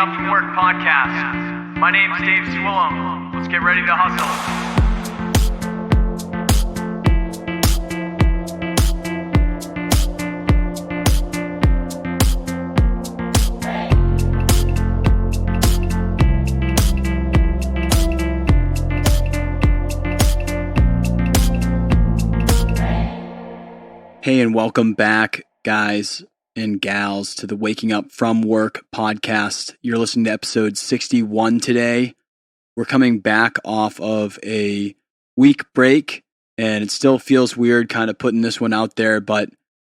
Up From Work podcast. My name's Dave Swillem. Let's get ready to hustle. Hey, and welcome back, guys and gals, to the Waking Up From Work podcast. You're listening to episode 61 today. We're coming back off of a week break, and it still feels weird kind of putting this one out there, but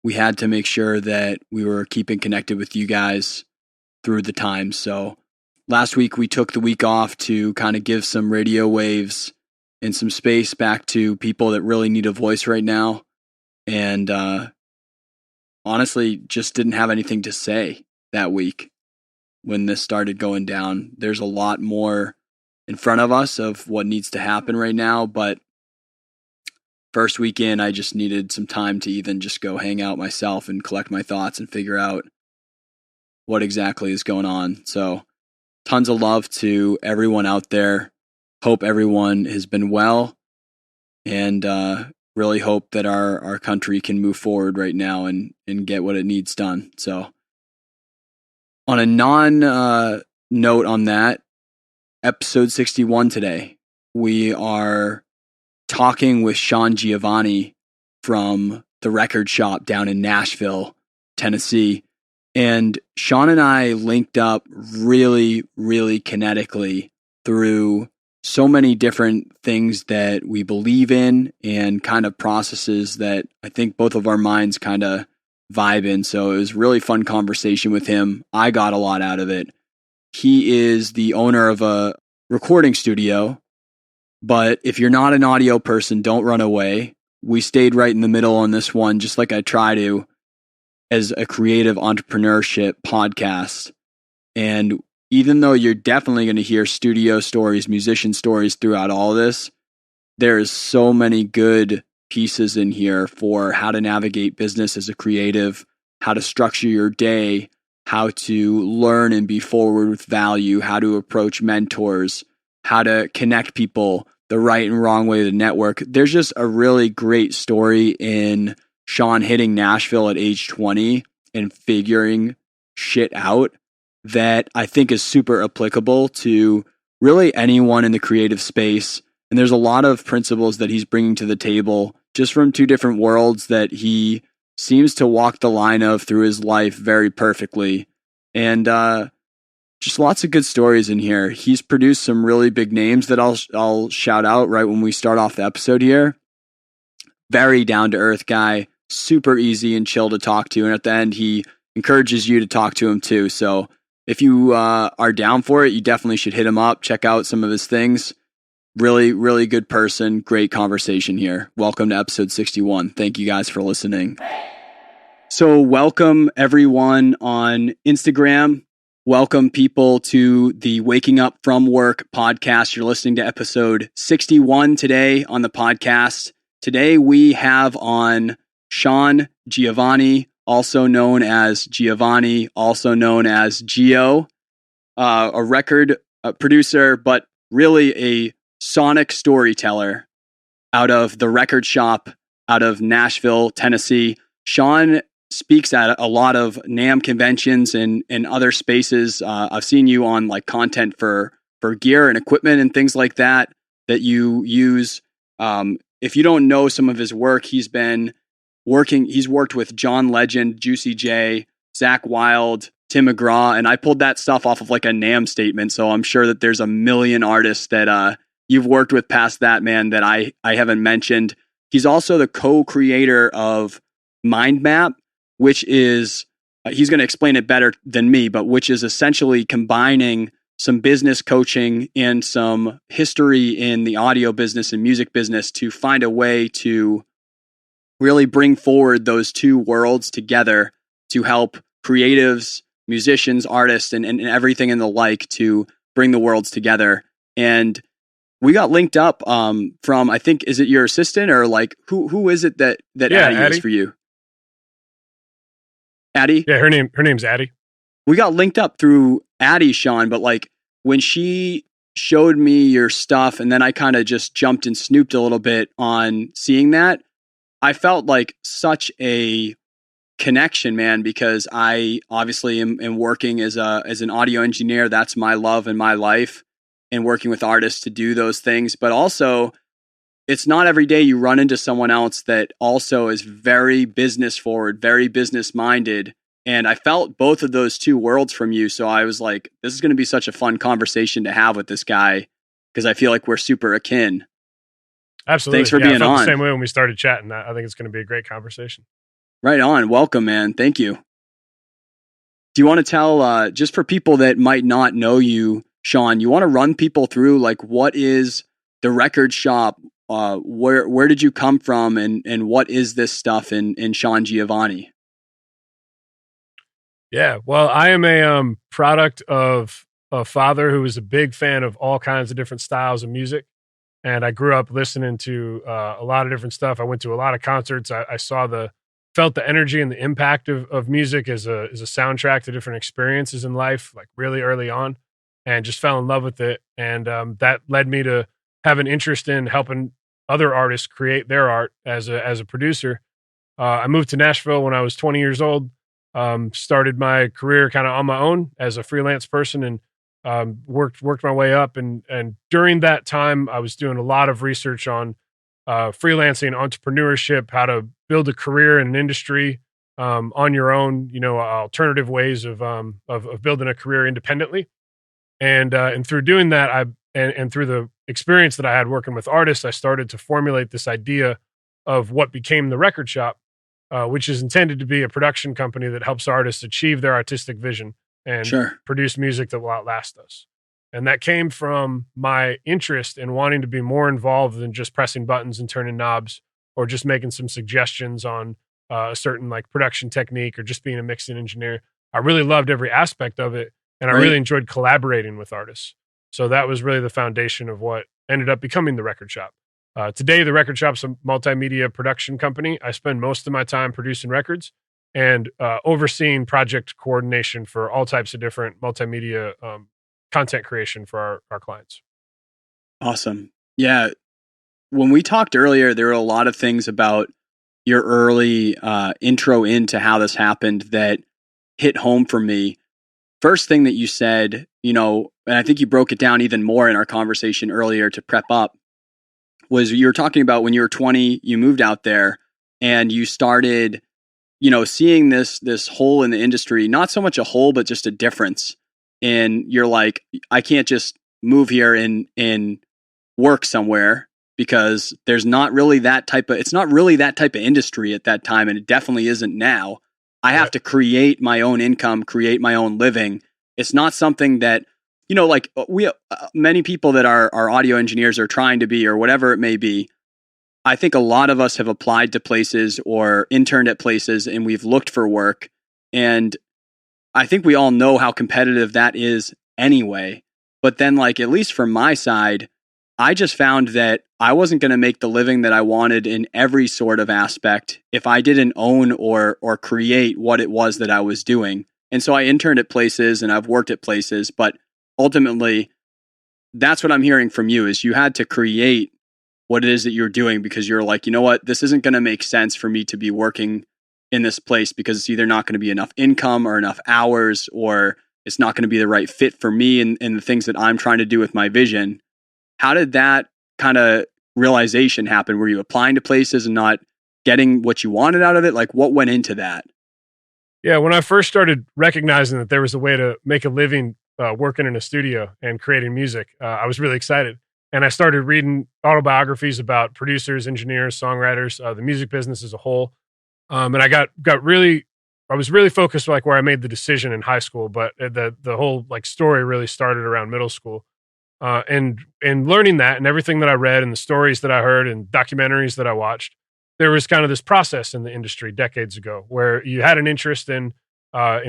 we had to make sure that we were keeping connected with you guys through the time. So last week we took the week off to kind of give some radio waves and some space back to people that really need a voice right now. And honestly, just didn't have anything to say that week when this started going down. There's a lot more in front of us of what needs to happen right now, but first weekend, I just needed some time to even just go hang out myself and collect my thoughts and figure out what exactly is going on. So tons of love to everyone out there. Hope everyone has been well, and really hope that our country can move forward right now and get what it needs done. So on a note on that, episode 61 today, we are talking with Sean Giovanni from the record shop down in Nashville, Tennessee. And Sean and I linked up really, really kinetically through so many different things that we believe in and kind of processes that I think both of our minds kind of vibe in. So it was a really fun conversation with him. I got a lot out of it. He is the owner of a recording studio, but if you're not an audio person, don't run away. We stayed right in the middle on this one, just like I try to as a creative entrepreneurship podcast. And even though you're definitely going to hear studio stories, musician stories throughout all this, there's so many good pieces in here for how to navigate business as a creative, how to structure your day, how to learn and be forward with value, how to approach mentors, how to connect people, the right and wrong way to network. There's just a really great story in Sean hitting Nashville at age 20 and figuring shit out that I think is super applicable to really anyone in the creative space. And there's a lot of principles that he's bringing to the table just from two different worlds that he seems to walk the line of through his life very perfectly. And just lots of good stories in here. He's produced some really big names that I'll shout out right when we start off the episode here. Very down-to-earth guy, super easy and chill to talk to. And at the end, he encourages you to talk to him too. So if you are down for it, you definitely should hit him up. Check out some of his things. Really, really good person. Great conversation here. Welcome to episode 61. Thank you guys for listening. So welcome everyone on Instagram. Welcome people to the Waking Up From Work podcast. You're listening to episode 61 today on the podcast. Today we have on Sean Giovanni, also known as Giovanni, also known as Gio, a record producer, but really a sonic storyteller out of the record shop out of Nashville, Tennessee. Sean speaks at a lot of NAMM conventions and other spaces. I've seen you on like content for gear and equipment and things like that you use. If you don't know some of his work, he's worked with John Legend, Juicy J, Zakk Wylde, Tim McGraw, and I pulled that stuff off of like a NAMM statement. So I'm sure that there's a million artists that you've worked with past that, man, that I haven't mentioned. He's also the co-creator of Mind Map, which is, he's going to explain it better than me, but which is essentially combining some business coaching and some history in the audio business and music business to find a way to really bring forward those two worlds together to help creatives, musicians, artists, and everything in the like to bring the worlds together. And we got linked up from, I think, is it your assistant or like, who is it that Addie is for you? Addie? Yeah, her name's Addie. we got linked up through Addie, Sean, but like when she showed me your stuff and then I kind of just jumped and snooped a little bit on seeing that, I felt like such a connection, man, because I obviously am working as an audio engineer. That's my love and my life, and working with artists to do those things. But also, it's not every day you run into someone else that also is very business forward, very business minded. And I felt both of those two worlds from you. So I was like, this is going to be such a fun conversation to have with this guy, because I feel like we're super akin. Absolutely. Thanks for being I felt on. The same way when we started chatting. I think it's going to be a great conversation. Right on. Welcome, man. Thank you. Do you want to tell, just for people that might not know you, Sean, you want to run people through like what is the record shop? Where did you come from, and what is this stuff in Sean Giovanni? Yeah, well, I am a product of a father who was a big fan of all kinds of different styles of music. And I grew up listening to a lot of different stuff. I went to a lot of concerts. I felt the energy and the impact of music as a soundtrack to different experiences in life, like really early on, and just fell in love with it. And that led me to have an interest in helping other artists create their art as a producer. I moved to Nashville when I was 20 years old, started my career kind of on my own as a freelance person, and worked my way up. And during that time, I was doing a lot of research on freelancing, entrepreneurship, how to build a career in an industry on your own, alternative ways of building a career independently. And through doing that, and through the experience that I had working with artists, I started to formulate this idea of what became the record shop, which is intended to be a production company that helps artists achieve their artistic vision and produce music that will outlast us. And that came from my interest in wanting to be more involved than just pressing buttons and turning knobs, or just making some suggestions on a certain like production technique, or just being a mixing engineer. I really loved every aspect of it, and I really enjoyed collaborating with artists. So that was really the foundation of what ended up becoming the record shop. Today, the record shop's a multimedia production company. I spend most of my time producing records and overseeing project coordination for all types of different multimedia content creation for our clients. Awesome. Yeah. When we talked earlier, there were a lot of things about your early intro into how this happened that hit home for me. First thing that you said, and I think you broke it down even more in our conversation earlier to prep up, was you were talking about when you were 20, you moved out there and you started, seeing this hole in the industry, not so much a hole, but just a difference. And you're like, I can't just move here and work somewhere, because there's not really it's not really that type of industry at that time. And it definitely isn't now. I have to create my own income, create my own living. It's not something that, like many people that are audio engineers are trying to be, or whatever it may be. I think a lot of us have applied to places or interned at places, and we've looked for work. And I think we all know how competitive that is anyway. But then, like, at least from my side, I just found that I wasn't going to make the living that I wanted in every sort of aspect if I didn't own or create what it was that I was doing. And so I interned at places and I've worked at places, but ultimately that's what I'm hearing from you, is you had to create what it is that you're doing, because you're like, you know what, this isn't going to make sense for me to be working in this place, because it's either not going to be enough income or enough hours, or it's not going to be the right fit for me and the things that I'm trying to do with my vision. How did that kind of realization happen? Were you applying to places and not getting what you wanted out of it? Like, what went into that? Yeah, when I first started recognizing that there was a way to make a living working in a studio and creating music, I was really excited. And I started reading autobiographies about producers, engineers, songwriters, the music business as a whole. And I was really focused like where I made the decision in high school, but the whole like story really started around middle school. And learning that, and everything that I read and the stories that I heard and documentaries that I watched, there was kind of this process in the industry decades ago where you had an interest in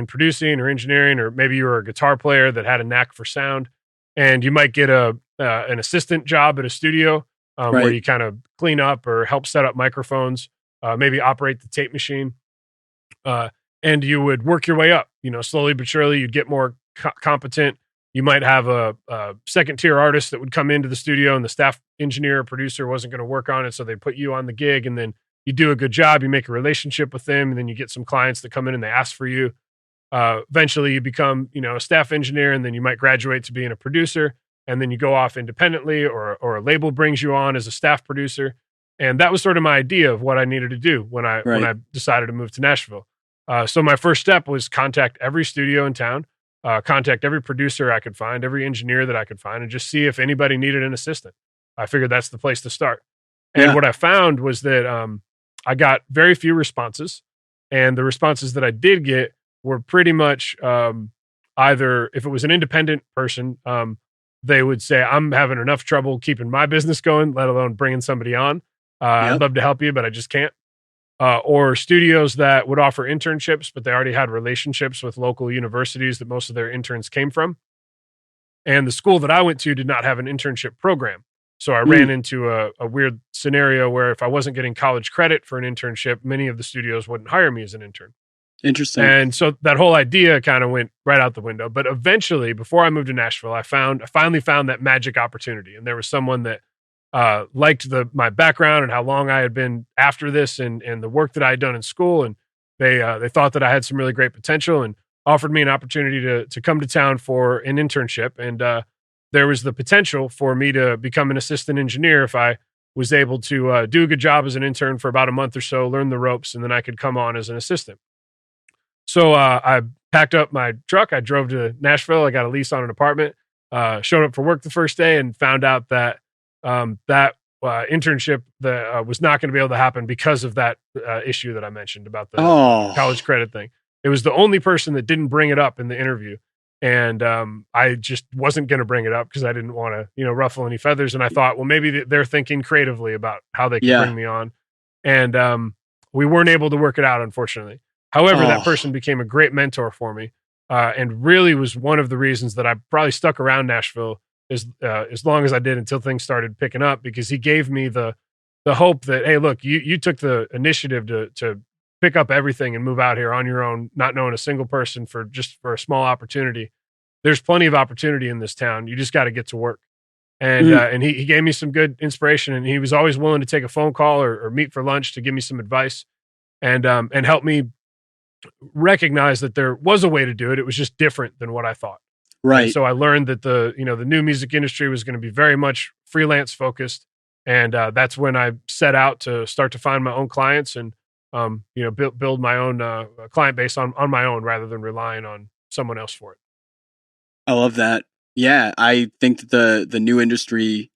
producing or engineering, or maybe you were a guitar player that had a knack for sound, and you might get an assistant job at a studio where you kind of clean up or help set up microphones, maybe operate the tape machine. And you would work your way up, slowly but surely you'd get more competent. You might have a second tier artist that would come into the studio and the staff engineer or producer wasn't going to work on it. So they put you on the gig, and then you do a good job. You make a relationship with them, and then you get some clients that come in and they ask for you. Eventually you become, a staff engineer, and then you might graduate to being a producer, and then you go off independently, or a label brings you on as a staff producer. And that was sort of my idea of what I needed to do when I decided to move to Nashville. So my first step was contact every studio in town, contact every producer I could find, every engineer that I could find, and just see if anybody needed an assistant. I figured that's the place to start. And what I found was that I got very few responses, and the responses that I did get were pretty much either, if it was an independent person, they would say, I'm having enough trouble keeping my business going, let alone bringing somebody on. I'd love to help you, but I just can't. Or studios that would offer internships, but they already had relationships with local universities that most of their interns came from. And the school that I went to did not have an internship program. So I ran into a weird scenario where if I wasn't getting college credit for an internship, many of the studios wouldn't hire me as an intern. Interesting. And so that whole idea kind of went right out the window. But eventually, before I moved to Nashville, I finally found that magic opportunity. And there was someone that liked my background and how long I had been after this, and the work that I had done in school. And they thought that I had some really great potential and offered me an opportunity to come to town for an internship. And there was the potential for me to become an assistant engineer if I was able to do a good job as an intern for about a month or so, learn the ropes, and then I could come on as an assistant. So I packed up my truck. I drove to Nashville. I got a lease on an apartment, showed up for work the first day, and found out that that internship that was not going to be able to happen because of that issue that I mentioned about the college credit thing. It was the only person that didn't bring it up in the interview. And I just wasn't going to bring it up because I didn't want to, ruffle any feathers. And I thought, well, maybe they're thinking creatively about how they can bring me on. And we weren't able to work it out, unfortunately. However, that person became a great mentor for me, and really was one of the reasons that I probably stuck around Nashville as long as I did until things started picking up, because he gave me the hope that, hey, look, you took the initiative to pick up everything and move out here on your own, not knowing a single person for a small opportunity. There's plenty of opportunity in this town. You just got to get to work. And he gave me some good inspiration, and he was always willing to take a phone call or meet for lunch to give me some advice and help me recognize that there was a way to do it. It was just different than what I thought. Right. And so I learned that the new music industry was going to be very much freelance focused. And that's when I set out to start to find my own clients and, build my own client base on my own rather than relying on someone else for it. I love that. Yeah. I think that the new industry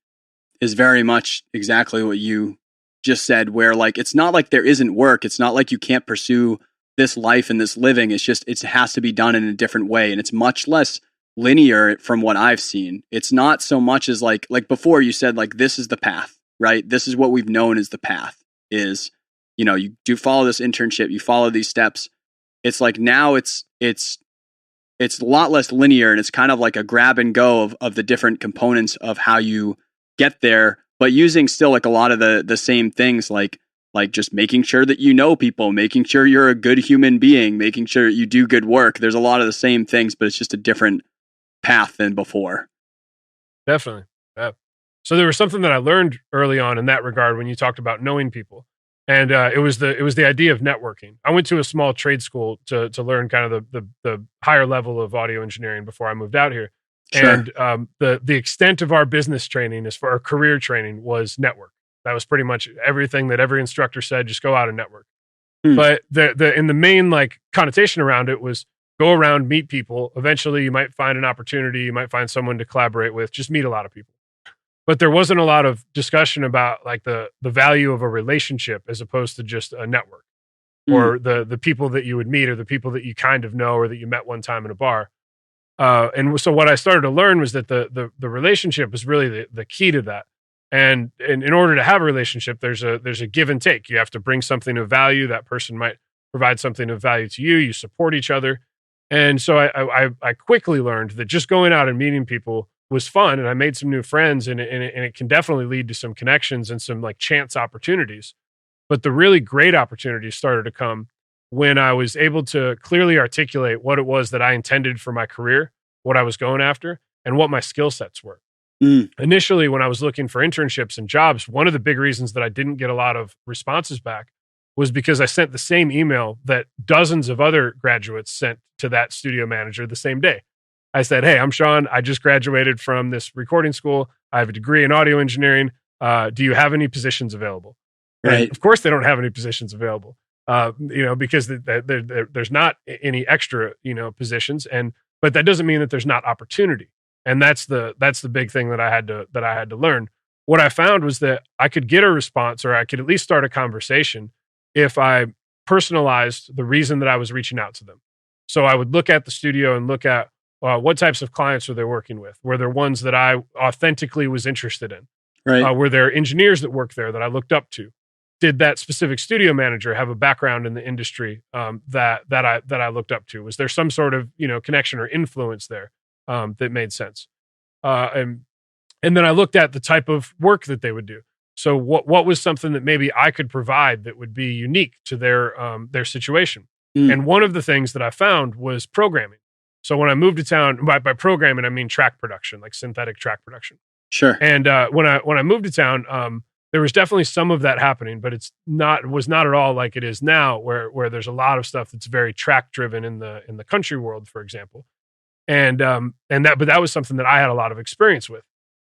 is very much exactly what you just said, where it's not like there isn't work. It's not like you can't pursue this life and this living. It's just, it has to be done in a different way. And it's much less linear from what I've seen. It's not so much as like before you said, this is the path, right? This is what we've known as the path is, you do follow this internship, you follow these steps. It's like now it's a lot less linear, and it's kind of like a grab and go of the different components of how you get there, but using still a lot of the same things, like just making sure that people, making sure you're a good human being, making sure you do good work. There's a lot of the same things, but it's just a different path than before. Definitely. Yeah. So there was something that I learned early on in that regard when you talked about knowing people. And it was the idea of networking. I went to a small trade school to learn kind of the higher level of audio engineering before I moved out here. Sure. And the extent of our business training, as for our career training, was network. That was pretty much everything that every instructor said, just go out and network. But the main connotation around it was go around, meet people. Eventually you might find an opportunity, you might find someone to collaborate with, just meet a lot of people. But there wasn't a lot of discussion about the value of a relationship as opposed to just a network or the people that you would meet or the people that you kind of know or that you met one time in a bar. And so what I started to learn was that the relationship was really the key to that. And in order to have a relationship, there's a give and take. You have to bring something of value. That person might provide something of value to you. You support each other. And so I quickly learned that just going out and meeting people was fun, and I made some new friends, and it can definitely lead to some connections and some chance opportunities. But the really great opportunities started to come when I was able to clearly articulate what it was that I intended for my career, what I was going after, and what my skill sets were. Initially, when I was looking for internships and jobs, one of the big reasons that I didn't get a lot of responses back was because I sent the same email that dozens of other graduates sent to that studio manager the same day. I said, hey, I'm Sean. I just graduated from this recording school. I have a degree in audio engineering. Do you have any positions available? Right. And of course, they don't have any positions available, because there's not any extra, positions. But that doesn't mean that there's not opportunity. And that's the big thing that I had to learn. What I found was that I could get a response, or I could at least start a conversation, if I personalized the reason that I was reaching out to them. So I would look at the studio and look at what types of clients were they working with? Were there ones that I authentically was interested in? Right. Were there engineers that worked there that I looked up to? Did that specific studio manager have a background in the industry that I looked up to? Was there some sort of connection or influence there that made sense? And then I looked at the type of work that they would do. So what was something that maybe I could provide that would be unique to their situation? And one of the things that I found was programming. So when I moved to town, by programming I mean track production, like synthetic track production. Sure. And when I moved to town, there was definitely some of that happening, but was not at all like it is now, where there's a lot of stuff that's very track driven in the country world, for example. But that was something that I had a lot of experience with.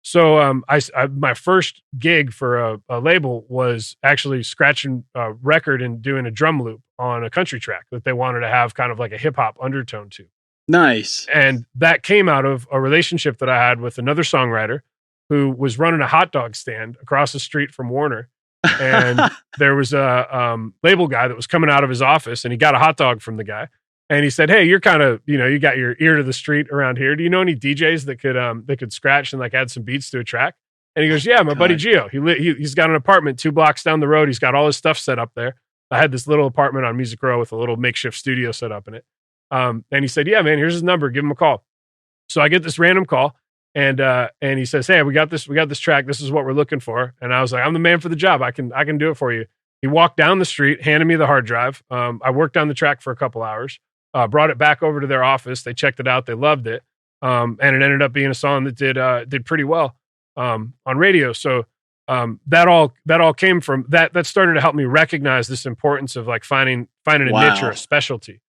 So my first gig for a label was actually scratching a record and doing a drum loop on a country track that they wanted to have kind of like a hip hop undertone to. Nice. And that came out of a relationship that I had with another songwriter who was running a hot dog stand across the street from Warner. And there was a label guy that was coming out of his office, and he got a hot dog from the guy. And he said, hey, you're kind of, you got your ear to the street around here. Do you know any DJs that could scratch and like add some beats to a track? And he goes, yeah, my buddy Gio. He's got an apartment 2 blocks down the road. He's got all his stuff set up there. I had this little apartment on McGraw with a little makeshift studio set up in it. And he said, yeah, man, here's his number. Give him a call. So I get this random call, and he says, hey, we got this track. This is what we're looking for. And I was like, I'm the man for the job. I can do it for you. He walked down the street, handed me the hard drive. I worked on the track for a couple hours. Brought it back over to their office. They checked it out. They loved it. And it ended up being a song that did pretty well on radio. So that all came from that. That started to help me recognize this importance of like finding a niche or a specialty.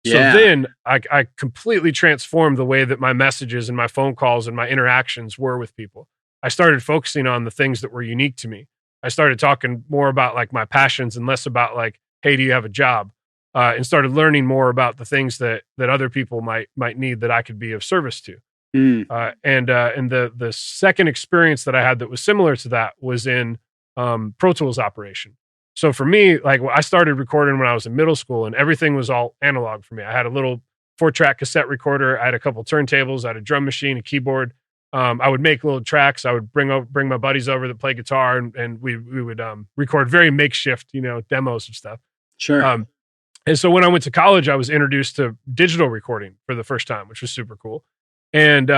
Yeah. So then I completely transformed the way that my messages and my phone calls and my interactions were with people. I started focusing on the things that were unique to me. I started talking more about like my passions and less about like, hey, do you have a job? And started learning more about the things that other people might need that I could be of service to. And the second experience that I had that was similar to that was in Pro Tools operation. So for me, like I started recording when I was in middle school, and everything was all analog for me. I had a little 4-track cassette recorder. I had a couple turntables. I had a drum machine, a keyboard. I would make little tracks. I would bring my buddies over that play guitar, and we would record very makeshift, demos and stuff. Sure. And so when I went to college, I was introduced to digital recording for the first time, which was super cool. And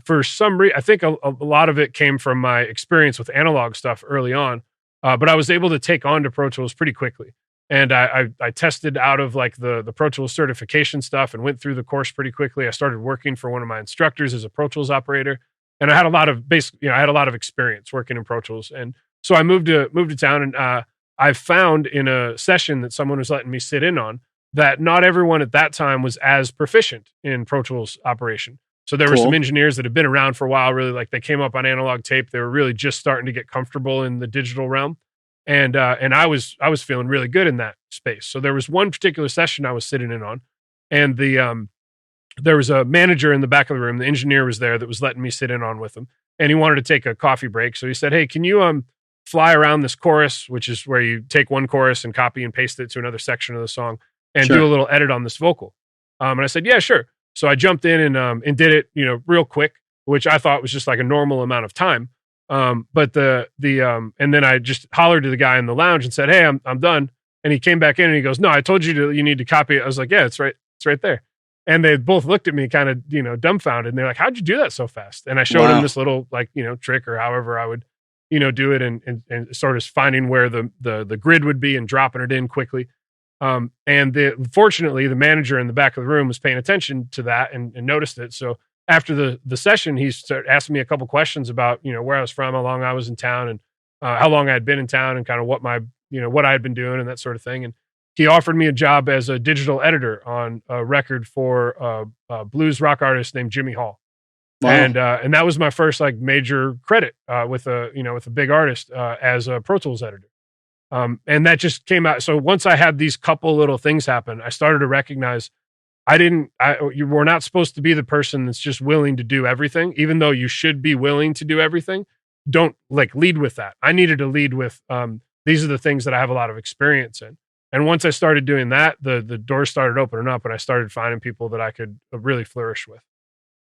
for some reason, I think a lot of it came from my experience with analog stuff early on. But I was able to take on to Pro Tools pretty quickly. And I tested out of like the Pro Tools certification stuff and went through the course pretty quickly. I started working for one of my instructors as a Pro Tools operator. And I had a lot of experience working in Pro Tools. And so I moved to town, and I found in a session that someone was letting me sit in on that not everyone at that time was as proficient in Pro Tools operation. So there were some engineers that had been around for a while, really like they came up on analog tape. They were really just starting to get comfortable in the digital realm. And I was feeling really good in that space. So there was one particular session I was sitting in on, and there was a manager in the back of the room. The engineer was there that was letting me sit in on with him, and he wanted to take a coffee break. So he said, hey, can you fly around this chorus, which is where you take one chorus and copy and paste it to another section of the song, and do a little edit on this vocal. And I said, yeah, sure. So I jumped in and did it, real quick, which I thought was just like a normal amount of time. But and then I just hollered to the guy in the lounge and said, hey, I'm done. And he came back in and he goes, no, I told you you need to copy it. I was like, yeah, it's right there. And they both looked at me kind of, dumbfounded. And they're like, how'd you do that so fast? And I showed them this little trick, or however I would, do it, and sort of finding where the grid would be and dropping it in quickly. Fortunately, the manager in the back of the room was paying attention to that and noticed it. So after the session, he started asking me a couple questions about, where I was from, how long I was in town, and how long I had been in town, and kind of what what I had been doing and that sort of thing. And he offered me a job as a digital editor on a record for a blues rock artist named Jimmy Hall. Wow. And that was my first like major credit with a big artist as a Pro Tools editor. And that just came out. So once I had these couple little things happen, I started to recognize you were not supposed to be the person that's just willing to do everything, even though you should be willing to do everything. Don't like lead with that. I needed to lead with, these are the things that I have a lot of experience in. And once I started doing that, the doors started opening up and I started finding people that I could really flourish with.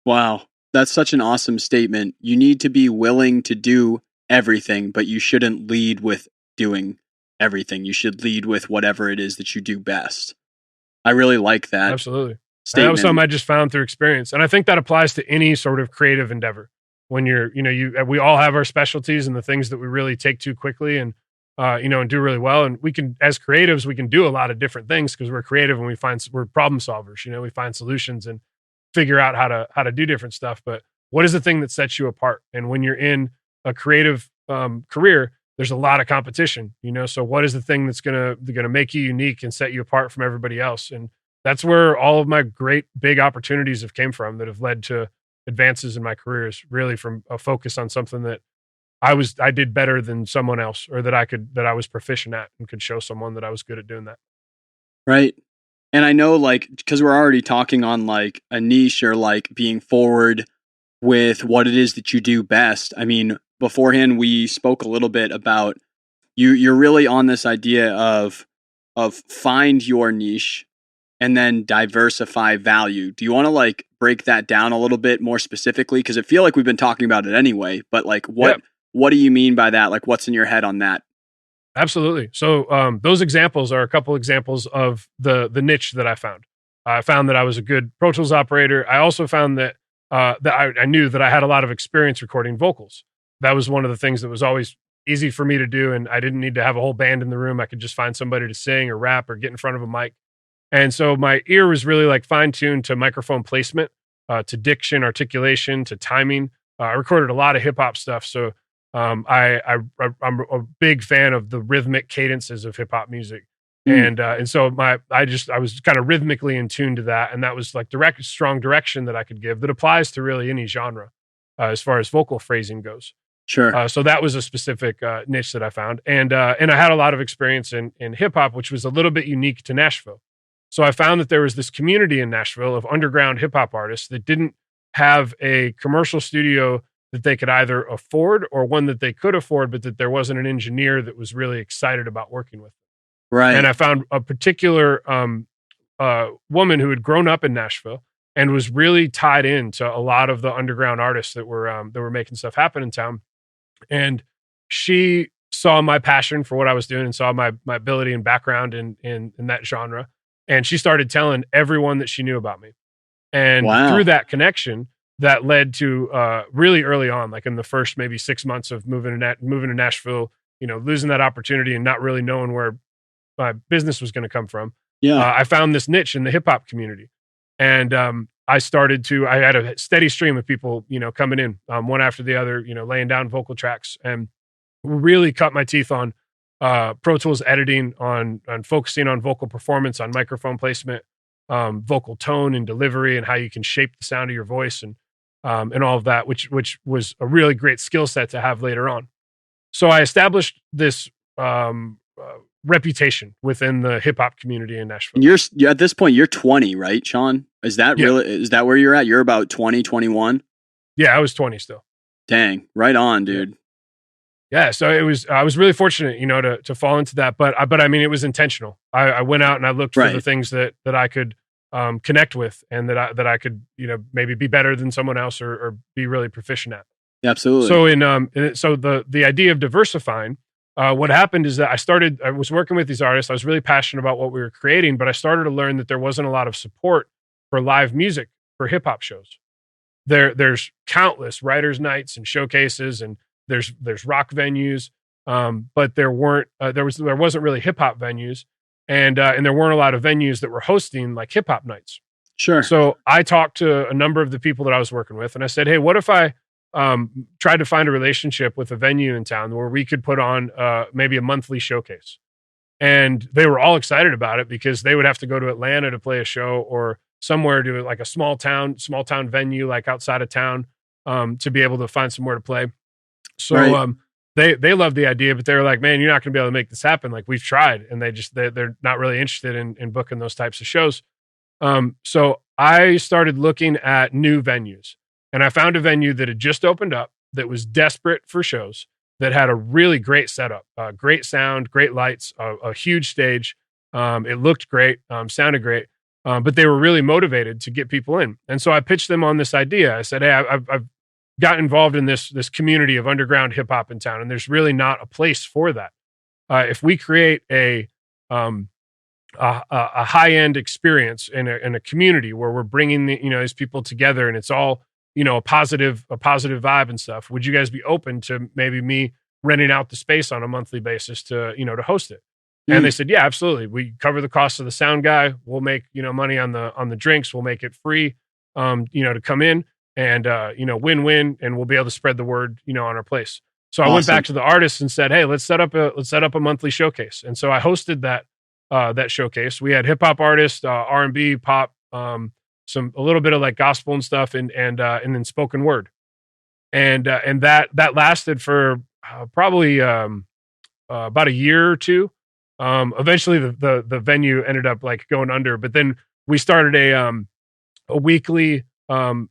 Wow. That's such an awesome statement. You need to be willing to do everything, but you shouldn't lead with doing everything. You should lead with whatever it is that you do best. I really like that. Absolutely. And that was something I just found through experience. And I think that applies to any sort of creative endeavor. When we all have our specialties and the things that we really take to quickly and do really well. And we can, as creatives, we can do a lot of different things because we're creative and we're problem solvers. We find solutions and figure out how to do different stuff. But what is the thing that sets you apart? And when you're in a creative career, there's a lot of competition, so what is the thing that's going to make you unique and set you apart from everybody else? And that's where all of my great big opportunities have came from that have led to advances in my career, is really from a focus on something that I did better than someone else, or that I was proficient at and could show someone that I was good at doing that. Right. And I know, like, because we're already talking on like a niche or like being forward with what it is that you do best. I mean, beforehand, we spoke a little bit about you're really on this idea of find your niche and then diversify value. Do you want to like break that down a little bit more specifically? Because I feel like we've been talking about it anyway, but like what do you mean by that? Like what's in your head on that? Absolutely. So those examples are a couple examples of the niche that I found. I found that I was a good Pro Tools operator. I also found that I knew that I had a lot of experience recording vocals. That was one of the things that was always easy for me to do. And I didn't need to have a whole band in the room. I could just find somebody to sing or rap or get in front of a mic. And so my ear was really like fine-tuned to microphone placement, to diction, articulation, to timing. I recorded a lot of hip hop stuff. So I'm a big fan of the rhythmic cadences of hip hop music. And so I was kind of rhythmically in tune to that. And that was like strong direction that I could give that applies to really any genre as far as vocal phrasing goes. Sure. So that was a specific niche that I found. And I had a lot of experience in hip hop, which was a little bit unique to Nashville. So I found that there was this community in Nashville of underground hip hop artists that didn't have a commercial studio that they could either afford, or one that they could afford, but that there wasn't an engineer that was really excited about working with them. Right. And I found a particular woman who had grown up in Nashville and was really tied into a lot of the underground artists that were making stuff happen in town. And she saw my passion for what I was doing and saw my ability and background in that genre. And she started telling everyone that she knew about me. And through that connection, that led to really early on, like in the first maybe 6 months of moving to Nashville, losing that opportunity and not really knowing where my business was going to come from. Yeah, I found this niche in the hip hop community, and I had a steady stream of people, coming in one after the other, laying down vocal tracks, and really cut my teeth on Pro Tools editing, on focusing on vocal performance, on microphone placement, vocal tone and delivery, and how you can shape the sound of your voice, and all of that, which was a really great skill set to have later on. So I established this reputation within the hip hop community in Nashville. And at this point, you're 20, right, Sean? Is that is that where you're at? You're about 20, 21? Yeah, I was 20 still. Dang, right on, dude. Yeah, so I was really fortunate, to fall into that, but I mean, it was intentional. I went out and I looked for the things that I could connect with, and that I could, maybe be better than someone else, or be really proficient at. Yeah, absolutely. So the idea of diversifying, what happened is that I was working with these artists. I was really passionate about what we were creating, but I started to learn that there wasn't a lot of support for live music for hip hop shows. There's countless writers' nights and showcases, and there's rock venues, but there wasn't really hip hop venues. and there weren't a lot of venues that were hosting like hip hop nights. Sure. So I talked to a number of the people that I was working with, and I said, hey, what if I tried to find a relationship with a venue in town where we could put on maybe a monthly showcase? And they were all excited about it because they would have to go to Atlanta to play a show, or somewhere to like a small town venue, like outside of town, to be able to find somewhere to play. So Right. they loved the idea, but they were like, man, you're not going to be able to make this happen. Like, we've tried, and they're not really interested in booking those types of shows. So I started looking at new venues, and I found a venue that had just opened up that was desperate for shows, that had a really great setup, great sound, great lights, a huge stage. It looked great, sounded great, but they were really motivated to get people in. And so I pitched them on this idea. I said, hey, I've got involved in this community of underground hip hop in town, and there's really not a place for that. If we create a high end experience in a community where we're bringing these people together, and it's all a positive vibe and stuff, would you guys be open to maybe me renting out the space on a monthly basis to host it? And they said, yeah, absolutely. We cover the cost of the sound guy. We'll make money on the drinks. We'll make it free to come in, and win-win, and we'll be able to spread the word on our place. So I went back to the artists and said, hey, let's set up a monthly showcase. And so I hosted that showcase. We had hip hop artists, R&B, pop, a little bit of like gospel and stuff, and then spoken word. And that lasted for probably about a year or two. Eventually the venue ended up like going under, but then we started a weekly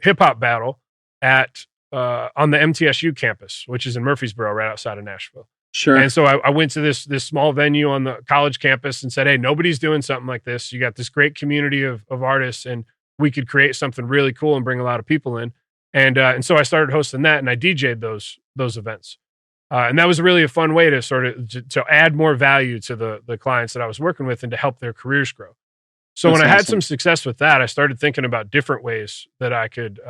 hip hop battle on the MTSU campus, which is in Murfreesboro, right outside of Nashville. Sure. And so I went to this small venue on the college campus and said, hey, nobody's doing something like this. You got this great community of artists, and we could create something really cool and bring a lot of people in. And so I started hosting that, and I DJ'd those events. And that was really a fun way to sort of to add more value to the clients that I was working with, and to help their careers grow. So That's when I had awesome. some success with that, I started thinking about different ways that I could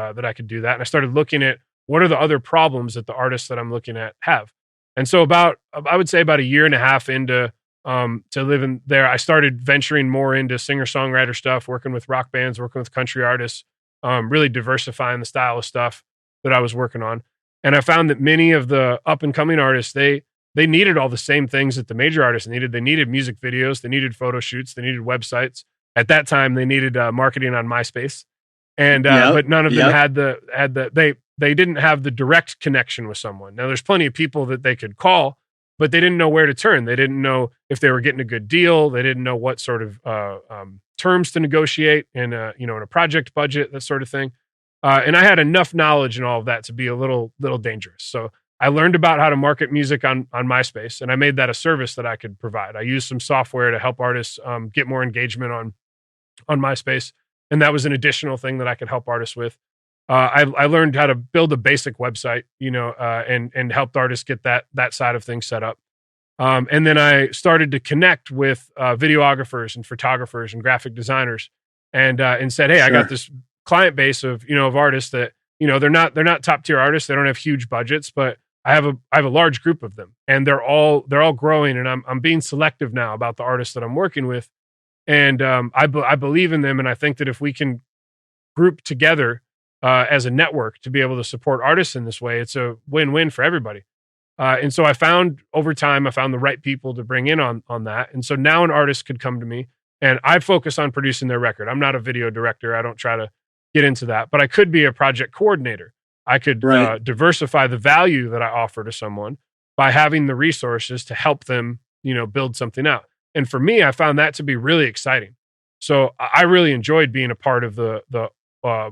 do that. And I started looking at what are the other problems that the artists that I'm looking at have. And so I would say about a year and a half into to living there, I started venturing more into singer-songwriter stuff, working with rock bands, working with country artists, really diversifying the style of stuff that I was working on. And I found that many of the up-and-coming artists, they needed all the same things that the major artists needed. They needed music videos, they needed photo shoots, they needed websites. At that time, they needed marketing on MySpace, and but none of them had they didn't have the direct connection with someone. Now, there's plenty of people that they could call, but they didn't know where to turn. They didn't know if they were getting a good deal. They didn't know what sort of terms to negotiate in a project budget, that sort of thing. And I had enough knowledge and all of that to be a little dangerous. So I learned about how to market music on MySpace, and I made that a service that I could provide. I used some software to help artists get more engagement on MySpace, and that was an additional thing that I could help artists with. I learned how to build a basic website, and helped artists get that side of things set up. And then I started to connect with videographers and photographers and graphic designers, and said, hey, I got this client base of artists that they're not top tier artists. They don't have huge budgets, but I have a large group of them, and they're all growing, and I'm being selective now about the artists that I'm working with, and I believe in them, and I think that if we can group together as a network to be able to support artists in this way, it's a win-win for everybody. And so over time, I found the right people to bring in on that, and so now an artist could come to me, and I focus on producing their record. I'm not a video director. I don't try to get into that, but I could be a project coordinator. I could diversify the value that I offer to someone by having the resources to help them, build something out. And for me, I found that to be really exciting. So I really enjoyed being a part of the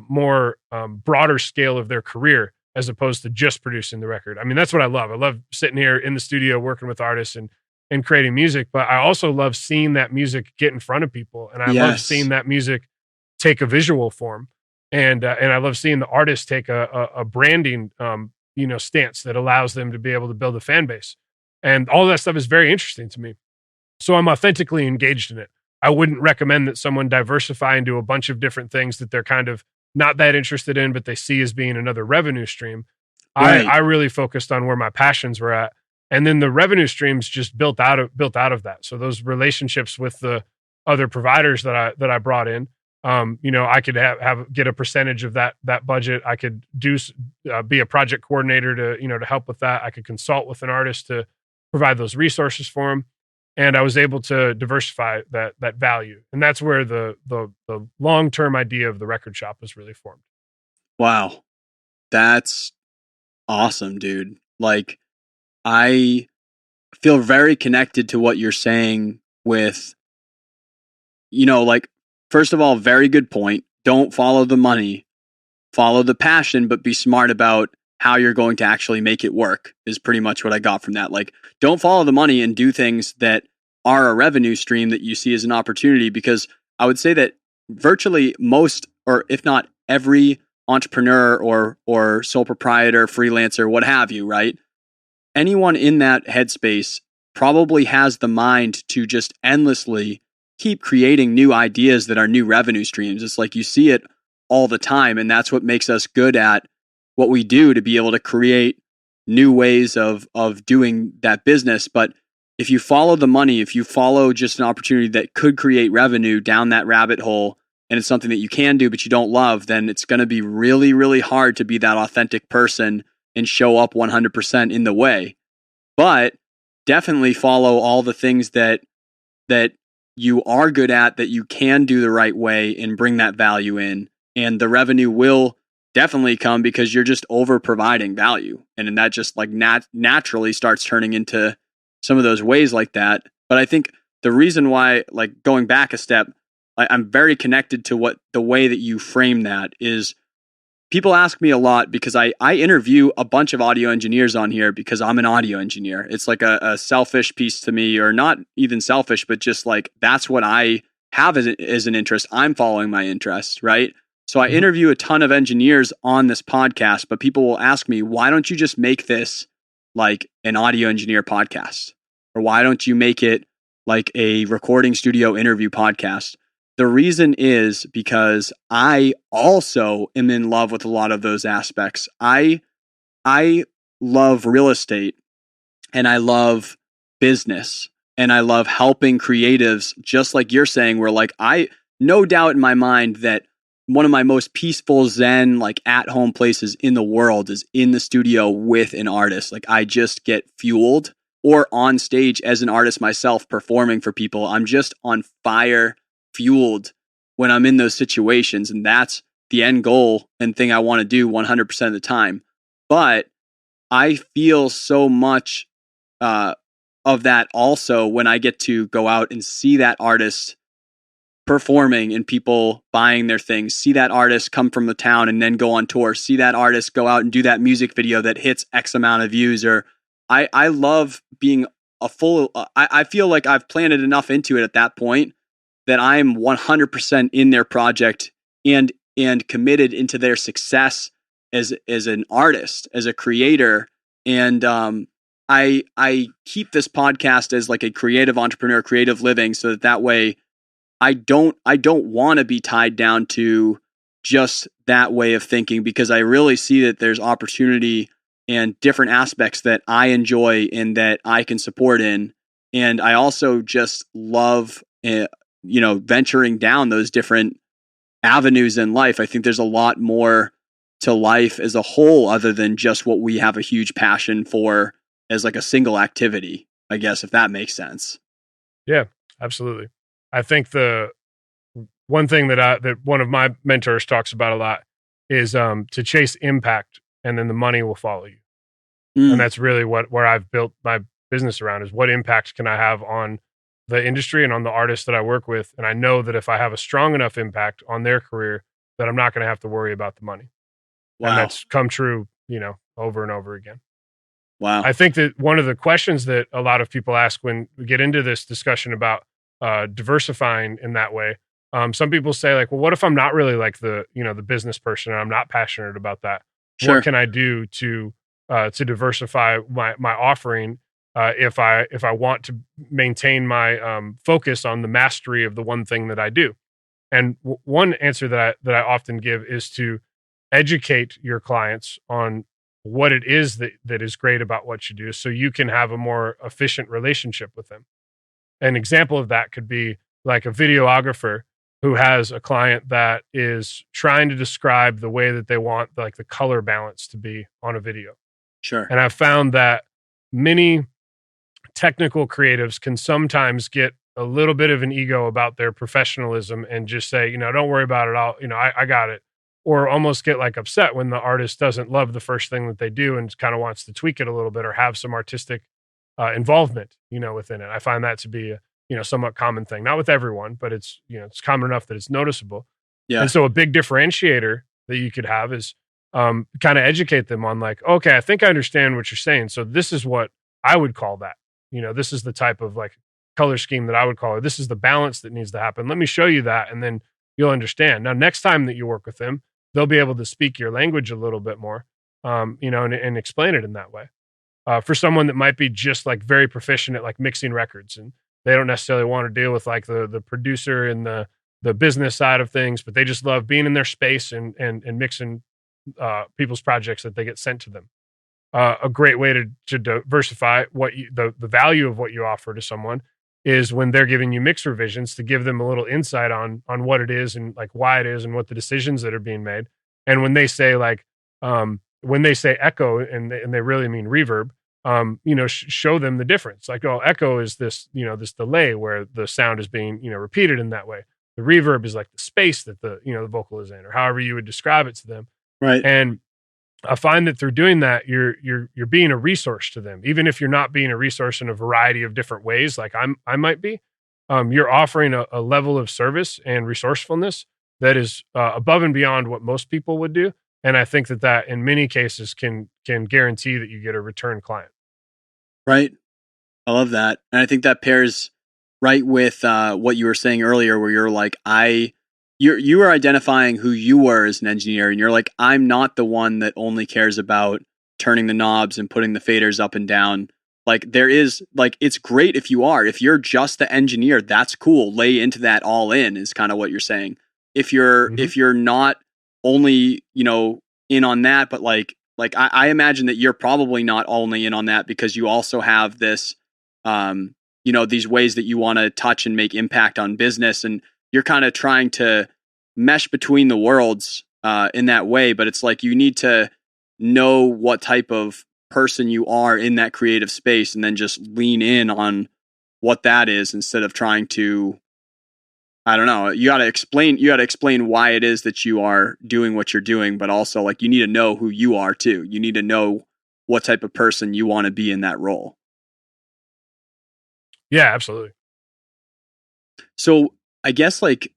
more broader scale of their career, as opposed to just producing the record. I mean, that's what I love. I love sitting here in the studio working with artists and creating music, but I also love seeing that music get in front of people. And I love seeing that music take a visual form. And I love seeing the artist take a branding, stance that allows them to be able to build a fan base. And all that stuff is very interesting to me. So I'm authentically engaged in it. I wouldn't recommend that someone diversify into a bunch of different things that they're kind of not that interested in, but they see as being another revenue stream. Right. I really focused on where my passions were at. And then the revenue streams just built out of that. So those relationships with the other providers that I brought in, I could get a percentage of that budget. I could be a project coordinator to help with that. I could consult with an artist to provide those resources for them. And I was able to diversify that value. And that's where the long-term idea of the record shop was really formed. Wow. That's awesome, dude. Like, I feel very connected to what you're saying with, like, first of all, very good point. Don't follow the money, follow the passion, but be smart about how you're going to actually make it work is pretty much what I got from that. Like, don't follow the money and do things that are a revenue stream that you see as an opportunity, because I would say that virtually most, or if not every entrepreneur or sole proprietor, freelancer, what have you, right? Anyone in that headspace probably has the mind to just endlessly keep creating new ideas that are new revenue streams. It's like you see it all the time, and that's what makes us good at what we do, to be able to create new ways of doing that business. But if you follow the money, if you follow just an opportunity that could create revenue down that rabbit hole, and it's something that you can do but you don't love, then it's going to be really, really hard to be that authentic person and show up 100% in the way. But definitely follow all the things that you are good at, that you can do the right way and bring that value in. And the revenue will definitely come because you're just over providing value. And then that just like naturally starts turning into some of those ways like that. But I think the reason why, like going back a step, I'm very connected to what the way that you frame that is. People ask me a lot because I interview a bunch of audio engineers on here because I'm an audio engineer. It's like a selfish piece to me, or not even selfish, but just like that's what I have as an interest. I'm following my interest, right? So I interview a ton of engineers on this podcast, but people will ask me, why don't you just make this like an audio engineer podcast? Or why don't you make it like a recording studio interview podcast? The reason is because I also am in love with a lot of those aspects. I love real estate, and I love business, and I love helping creatives, just like you're saying, where like no doubt in my mind that one of my most peaceful, zen, like at home places in the world is in the studio with an artist. Like I just get fueled, or on stage as an artist myself performing for people. I'm just on fire, fueled when I'm in those situations, and that's the end goal and thing I want to do 100% of the time. But I feel so much of that also when I get to go out and see that artist performing and people buying their things, see that artist come from the town and then go on tour, see that artist go out and do that music video that hits X amount of views. Or I love being I feel like I've planted enough into it at that point that I'm 100% in their project and committed into their success as an artist, as a creator. And I keep this podcast as like a creative entrepreneur, creative living, so that way I don't want to be tied down to just that way of thinking, because I really see that there's opportunity and different aspects that I enjoy and that I can support in. And I also just love venturing down those different avenues in life. I think there's a lot more to life as a whole other than just what we have a huge passion for as like a single activity, I guess, if that makes sense. Yeah, absolutely. I think the one thing that one of my mentors talks about a lot is to chase impact, and then the money will follow you. And that's really where I've built my business around, is what impact can I have on the industry and on the artists that I work with. And I know that if I have a strong enough impact on their career, that I'm not going to have to worry about the money. Wow. And that's come true, over and over again. Wow. I think that one of the questions that a lot of people ask when we get into this discussion about diversifying in that way, some people say like, well, what if I'm not really like the business person and I'm not passionate about that? Sure. What can I do to diversify my offering if I want to maintain my focus on the mastery of the one thing that I do? And one answer that I often give is to educate your clients on what it is that is great about what you do, so you can have a more efficient relationship with them. An example of that could be like a videographer who has a client that is trying to describe the way that they want like the color balance to be on a video. Sure. And I've found that many technical creatives can sometimes get a little bit of an ego about their professionalism and just say, don't worry about it. I got it. Or almost get like upset when the artist doesn't love the first thing that they do and kind of wants to tweak it a little bit or have some artistic involvement, within it. I find that to be a, somewhat common thing, not with everyone, but it's, it's common enough that it's noticeable. Yeah. And so a big differentiator that you could have is kind of educate them on like, okay, I think I understand what you're saying. So this is what I would call that. This is the type of like color scheme that I would call it. This is the balance that needs to happen. Let me show you that. And then you'll understand. Now, next time that you work with them, they'll be able to speak your language a little bit more, and explain it in that way. For someone that might be just like very proficient at like mixing records, and they don't necessarily want to deal with like the producer and the business side of things, but they just love being in their space and mixing people's projects that they get sent to them. A great way to diversify the value of what you offer to someone is when they're giving you mix revisions, to give them a little insight on what it is and like why it is and what the decisions that are being made. And when they say like, when they say echo and they really mean reverb, show them the difference. Like, oh, echo is this, this delay where the sound is being, repeated in that way. The reverb is like the space that the vocal is in, or however you would describe it to them. Right. And I find that through doing that, you're being a resource to them, even if you're not being a resource in a variety of different ways, like I might be. You're offering a level of service and resourcefulness that is above and beyond what most people would do, and I think that in many cases can guarantee that you get a return client. Right. I love that, and I think that pairs right with what you were saying earlier, where you're like, you were identifying who you were as an engineer, and you're like, I'm not the one that only cares about turning the knobs and putting the faders up and down. Like there is like, it's great if you are. If you're just the engineer, that's cool. Lay into that all in is kind of what you're saying. If you're not only, in on that, but like I imagine that you're probably not only in on that because you also have this, these ways that you want to touch and make impact on business, and you're kind of trying to mesh between the worlds in that way. But it's like you need to know what type of person you are in that creative space and then just lean in on what that is instead of trying to, I don't know, you got to explain why it is that you are doing what you're doing, but also like you need to know who you are too. You need to know what type of person you want to be in that role. Yeah, absolutely. So I guess like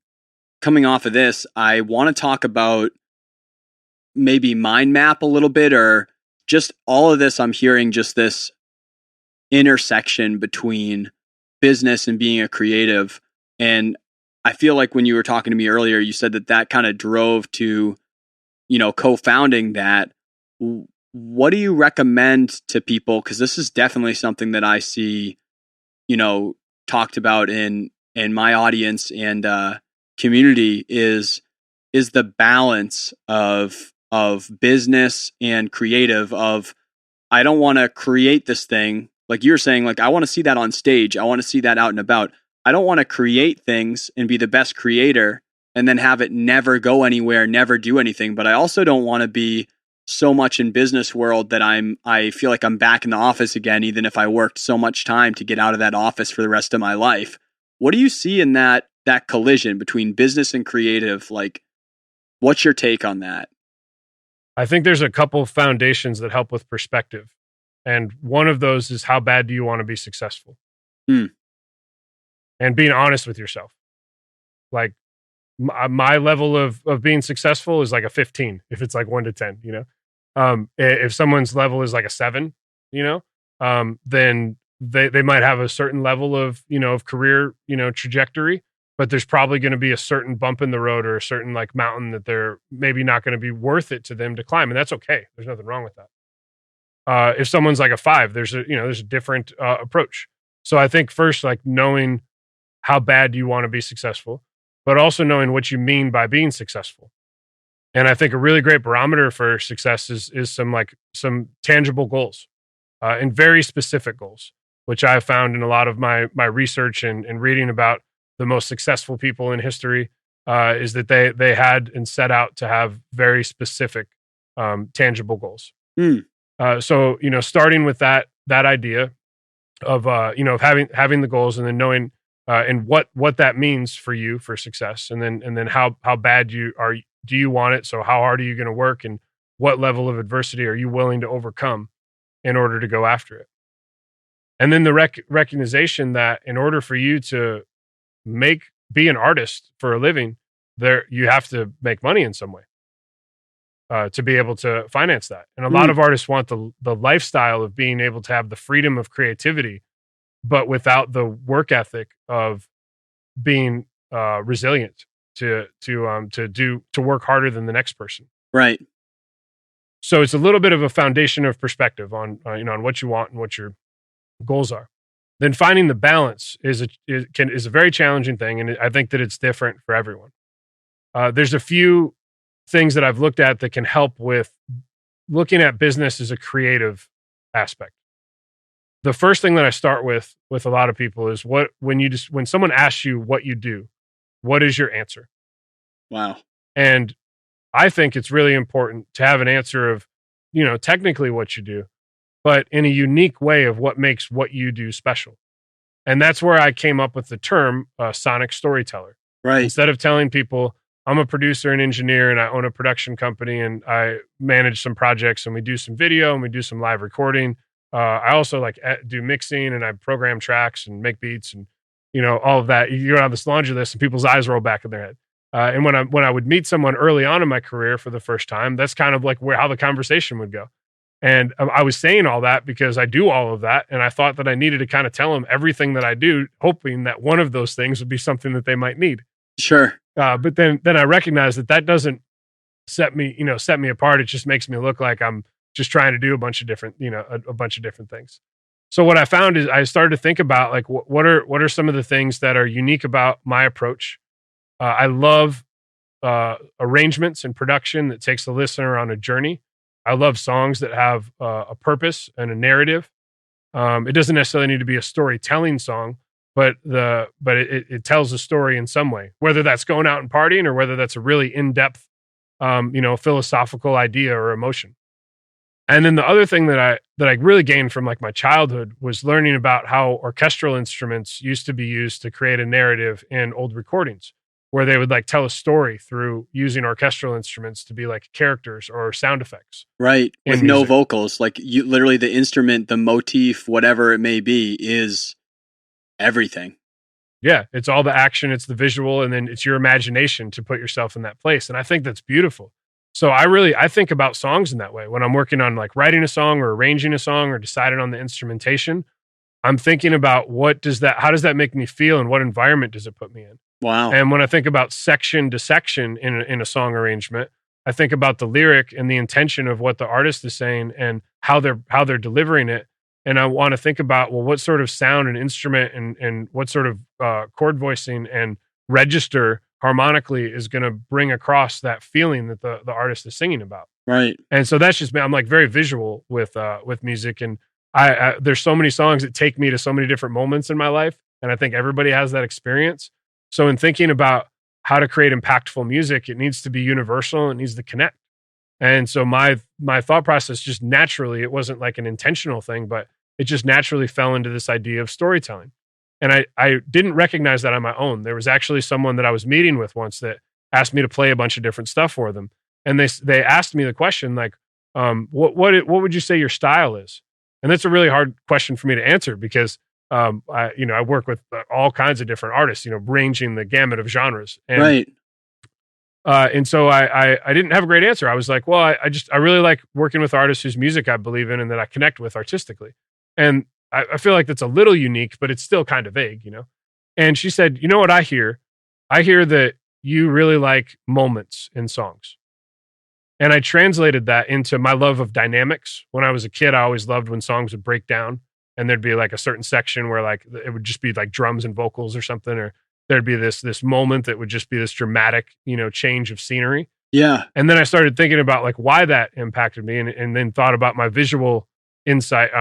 coming off of this, I want to talk about maybe mind map a little bit, or just all of this. I'm hearing just this intersection between business and being a creative. And I feel like when you were talking to me earlier, you said that kind of drove to, co-founding that. What do you recommend to people? Because this is definitely something that I see, talked about in my audience and community is the balance of business and creative. Of I don't want to create this thing like you're saying, like I want to see that on stage, I want to see that out and about. I don't want to create things and be the best creator and then have it never go anywhere, never do anything. But I also don't want to be so much in business world that I feel like I'm back in the office again, even if I worked so much time to get out of that office for the rest of my life. What do you see in that collision between business and creative? Like, what's your take on that? I think there's a couple of foundations that help with perspective. And one of those is, how bad do you want to be successful? And being honest with yourself. Like my level of being successful is like a 15, if it's like 1 to 10, if someone's level is like a 7, then they might have a certain level of, of career, trajectory, but there's probably going to be a certain bump in the road or a certain like mountain that they're maybe not going to be worth it to them to climb. And that's okay. There's nothing wrong with that. If someone's like a 5, there's a different approach. So I think first, like knowing how bad do you want to be successful, but also knowing what you mean by being successful. And I think a really great barometer for success is some tangible goals, and very specific goals, which I've found in a lot of my research and reading about the most successful people in history, is that they had and set out to have very specific, tangible goals. So, starting with that idea of, of having the goals, and then knowing, and what that means for you for success. And then how bad do you want it? So how hard are you going to work, and what level of adversity are you willing to overcome in order to go after it? And then the recognition that in order for you to be an artist for a living, you have to make money in some way, to be able to finance that. And a lot of artists want the lifestyle of being able to have the freedom of creativity, but without the work ethic of being resilient to work harder than the next person. Right. So it's a little bit of a foundation of perspective on on what you want and what your goals are. Then finding the balance is a very challenging thing, and I think that it's different for everyone. There's a few things that I've looked at that can help with looking at business as a creative aspect. The first thing that I start with a lot of people is when someone asks you what you do, what is your answer? Wow. And I think it's really important to have an answer of, technically what you do, but in a unique way of what makes what you do special. And that's where I came up with the term sonic storyteller. Right. Instead of telling people I'm a producer and engineer and I own a production company and I manage some projects and we do some video and we do some live recording. I also do mixing and I program tracks and make beats and, all of that. You go down this laundry list and people's eyes roll back in their head. And when I would meet someone early on in my career for the first time, that's kind of like how the conversation would go. And I was saying all that because I do all of that. And I thought that I needed to kind of tell them everything that I do, hoping that one of those things would be something that they might need. Sure. But then I recognized that doesn't set me apart. It just makes me look like I'm just trying to do a bunch of different things. So what I found is I started to think about what are some of the things that are unique about my approach. I love arrangements and production that takes the listener on a journey. I love songs that have a purpose and a narrative. It doesn't necessarily need to be a storytelling song, but it tells a story in some way, whether that's going out and partying or whether that's a really in-depth, philosophical idea or emotion. And then the other thing that I really gained from my childhood was learning about how orchestral instruments used to be used to create a narrative in old recordings, where they would tell a story through using orchestral instruments to be characters or sound effects. Right. With no vocals. Literally the instrument, the motif, whatever it may be, is everything. Yeah. It's all the action, it's the visual, and then it's your imagination to put yourself in that place. And I think that's beautiful. So I think about songs in that way. When I'm working on writing a song or arranging a song or deciding on the instrumentation, I'm thinking about how does that make me feel and what environment does it put me in? Wow. And when I think about section to section in a song arrangement, I think about the lyric and the intention of what the artist is saying and how they're delivering it. And I want to think about, what sort of sound and instrument and what sort of chord voicing and register harmonically is going to bring across that feeling that the artist is singing about. Right. And so that's just me. I'm very visual with music. And I there's so many songs that take me to so many different moments in my life. And I think everybody has that experience. So in thinking about how to create impactful music, it needs to be universal. It needs to connect. And so my thought process just naturally, it wasn't an intentional thing, but it just naturally fell into this idea of storytelling. And I didn't recognize that on my own. There was actually someone that I was meeting with once that asked me to play a bunch of different stuff for them. And they asked me the question, what would you say your style is? And that's a really hard question for me to answer because I work with all kinds of different artists, ranging the gamut of genres. And, right. And so I didn't have a great answer. I was like, well, I really like working with artists whose music I believe in and that I connect with artistically. And I feel like that's a little unique, but it's still kind of vague, And she said, you know what I hear? I hear that you really like moments in songs. And I translated that into my love of dynamics. When I was a kid, I always loved when songs would break down and there'd be a certain section where it would just be drums and vocals or something, or there'd be this moment that would just be this dramatic, change of scenery. Yeah. And then I started thinking about like why that impacted me, and then thought about my visual insight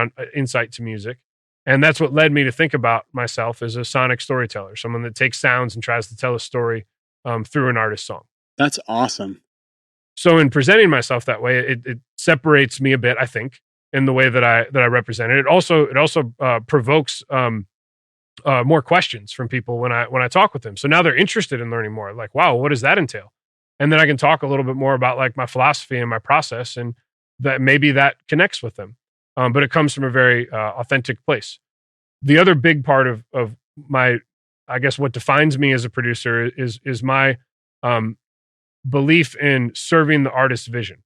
to music. And that's what led me to think about myself as a sonic storyteller, someone that takes sounds and tries to tell a story through an artist's song. That's awesome. So in presenting myself that way, it separates me a bit, I think, in the way that I represent it. It also provokes more questions from people when I talk with them. So now they're interested in learning more. Like, wow, what does that entail? And then I can talk a little bit more about like my philosophy and my process, and that maybe that connects with them. But it comes from a very authentic place. The other big part of my, I guess, what defines me as a producer is my belief in serving the artist's vision.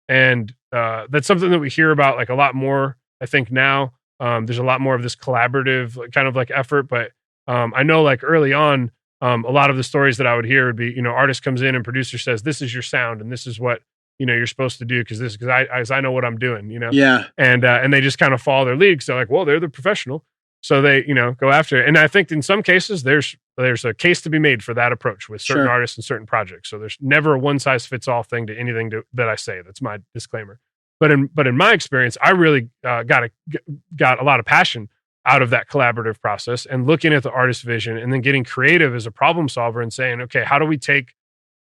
And that's something that we hear about like a lot more, I think now. There's a lot more of this collaborative kind of like effort, but I know like early on, a lot of the stories that I would hear would be, artist comes in and producer says, this is your sound and this is what, you're supposed to do because I know what I'm doing, Yeah. and they just kind of follow their lead. So like, well, they're the professional. So they, go after it. And I think in some cases there's a case to be made for that approach with certain artists and certain projects. So there's never a one size fits all thing to anything that I say. That's my disclaimer. But in my experience, I really got a lot of passion out of that collaborative process and looking at the artist's vision and then getting creative as a problem solver and saying, okay, how do we take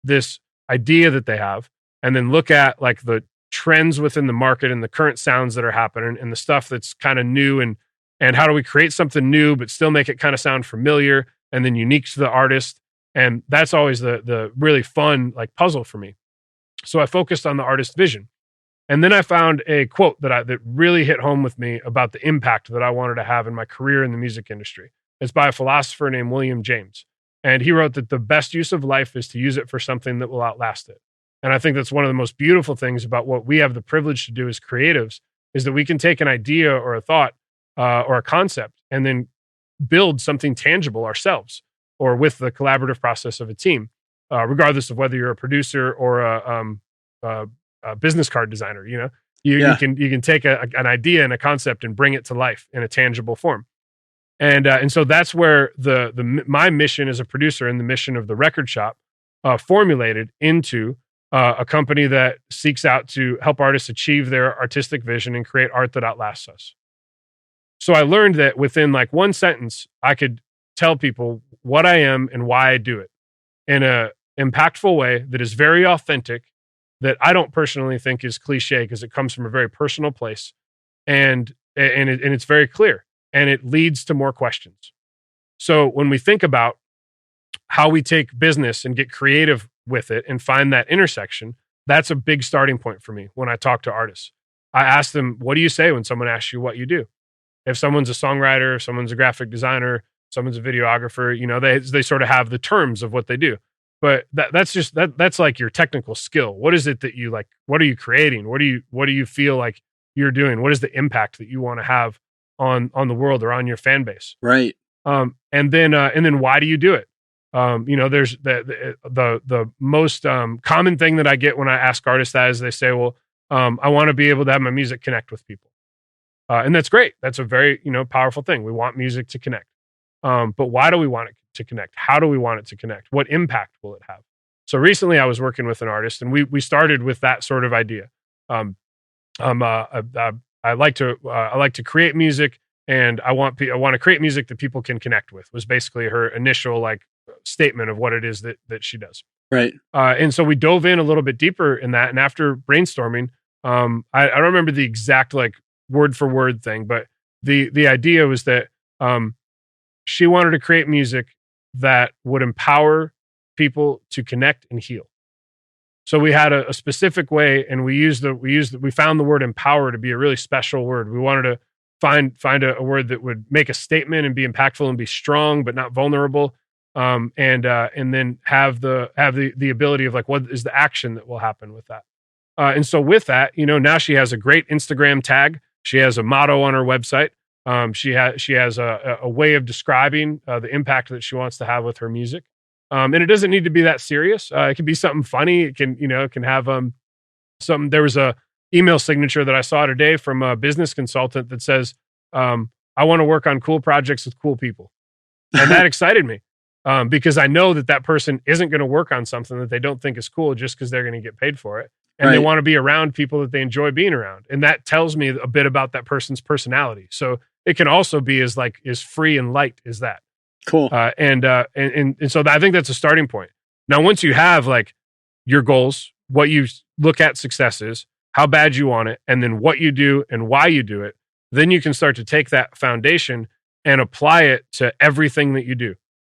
this idea that they have and then look at like the trends within the market and the current sounds that are happening and the stuff that's kind of new, and how do we create something new but still make it kind of sound familiar and then unique to the artist? And that's always the really fun like puzzle for me. So I focused on the artist's vision. And then I found a quote that really hit home with me about the impact that I wanted to have in my career in the music industry. It's by a philosopher named William James. And he wrote that the best use of life is to use it for something that will outlast it. And I think that's one of the most beautiful things about what we have the privilege to do as creatives, is that we can take an idea or a thought or a concept and then build something tangible ourselves or with the collaborative process of a team, regardless of whether you're a producer or a business card designer. You can take an idea and a concept and bring it to life in a tangible form. And so that's where my mission as a producer and the mission of the record shop formulated into a company that seeks out to help artists achieve their artistic vision and create art that outlasts us. So I learned that within like one sentence, I could tell people what I am and why I do it in a impactful way that is very authentic, that I don't personally think is cliche because it comes from a very personal place, and it's very clear, and it leads to more questions. So when we think about how we take business and get creative with it and find that intersection, that's a big starting point for me when I talk to artists. I ask them, what do you say when someone asks you what you do? If someone's a songwriter, if someone's a graphic designer, someone's a videographer, they sort of have the terms of what they do. But that's like your technical skill. What is it that you like? What are you creating? What do you feel like you're doing? What is the impact that you want to have on the world or on your fan base? Right. And then why do you do it? There's the most common thing that I get when I ask artists that is they say, well, I want to be able to have my music connect with people. And that's great. That's a very, powerful thing. We want music to connect. But why do we want it to connect? How do we want it to connect? What impact will it have? So recently I was working with an artist and we started with that sort of idea. I like to create music, and I want to create music that people can connect with, was basically her initial like statement of what it is that she does. Right. And so we dove in a little bit deeper in that. And after brainstorming, I don't remember the exact like word for word thing, but the idea was that she wanted to create music that would empower people to connect and heal. So we had a specific way, and we found the word empower to be a really special word. We wanted to find a word that would make a statement and be impactful and be strong, but not vulnerable. And then have the ability of like, what is the action that will happen with that? And so with that, now she has a great Instagram tag. She has a motto on her website. She has a way of describing the impact that she wants to have with her music. And it doesn't need to be that serious. It can be something funny. It can have something. There was a email signature that I saw today from a business consultant that says, I want to work on cool projects with cool people. And that excited me. because I know that person isn't going to work on something that they don't think is cool just because they're going to get paid for it. And they want to be around people that they enjoy being around. And that tells me a bit about that person's personality. So it can also be as free and light as that. Cool. And so I think that's a starting point. Now, once you have like your goals, what you look at success is, how bad you want it, and then what you do and why you do it, then you can start to take that foundation and apply it to everything that you do.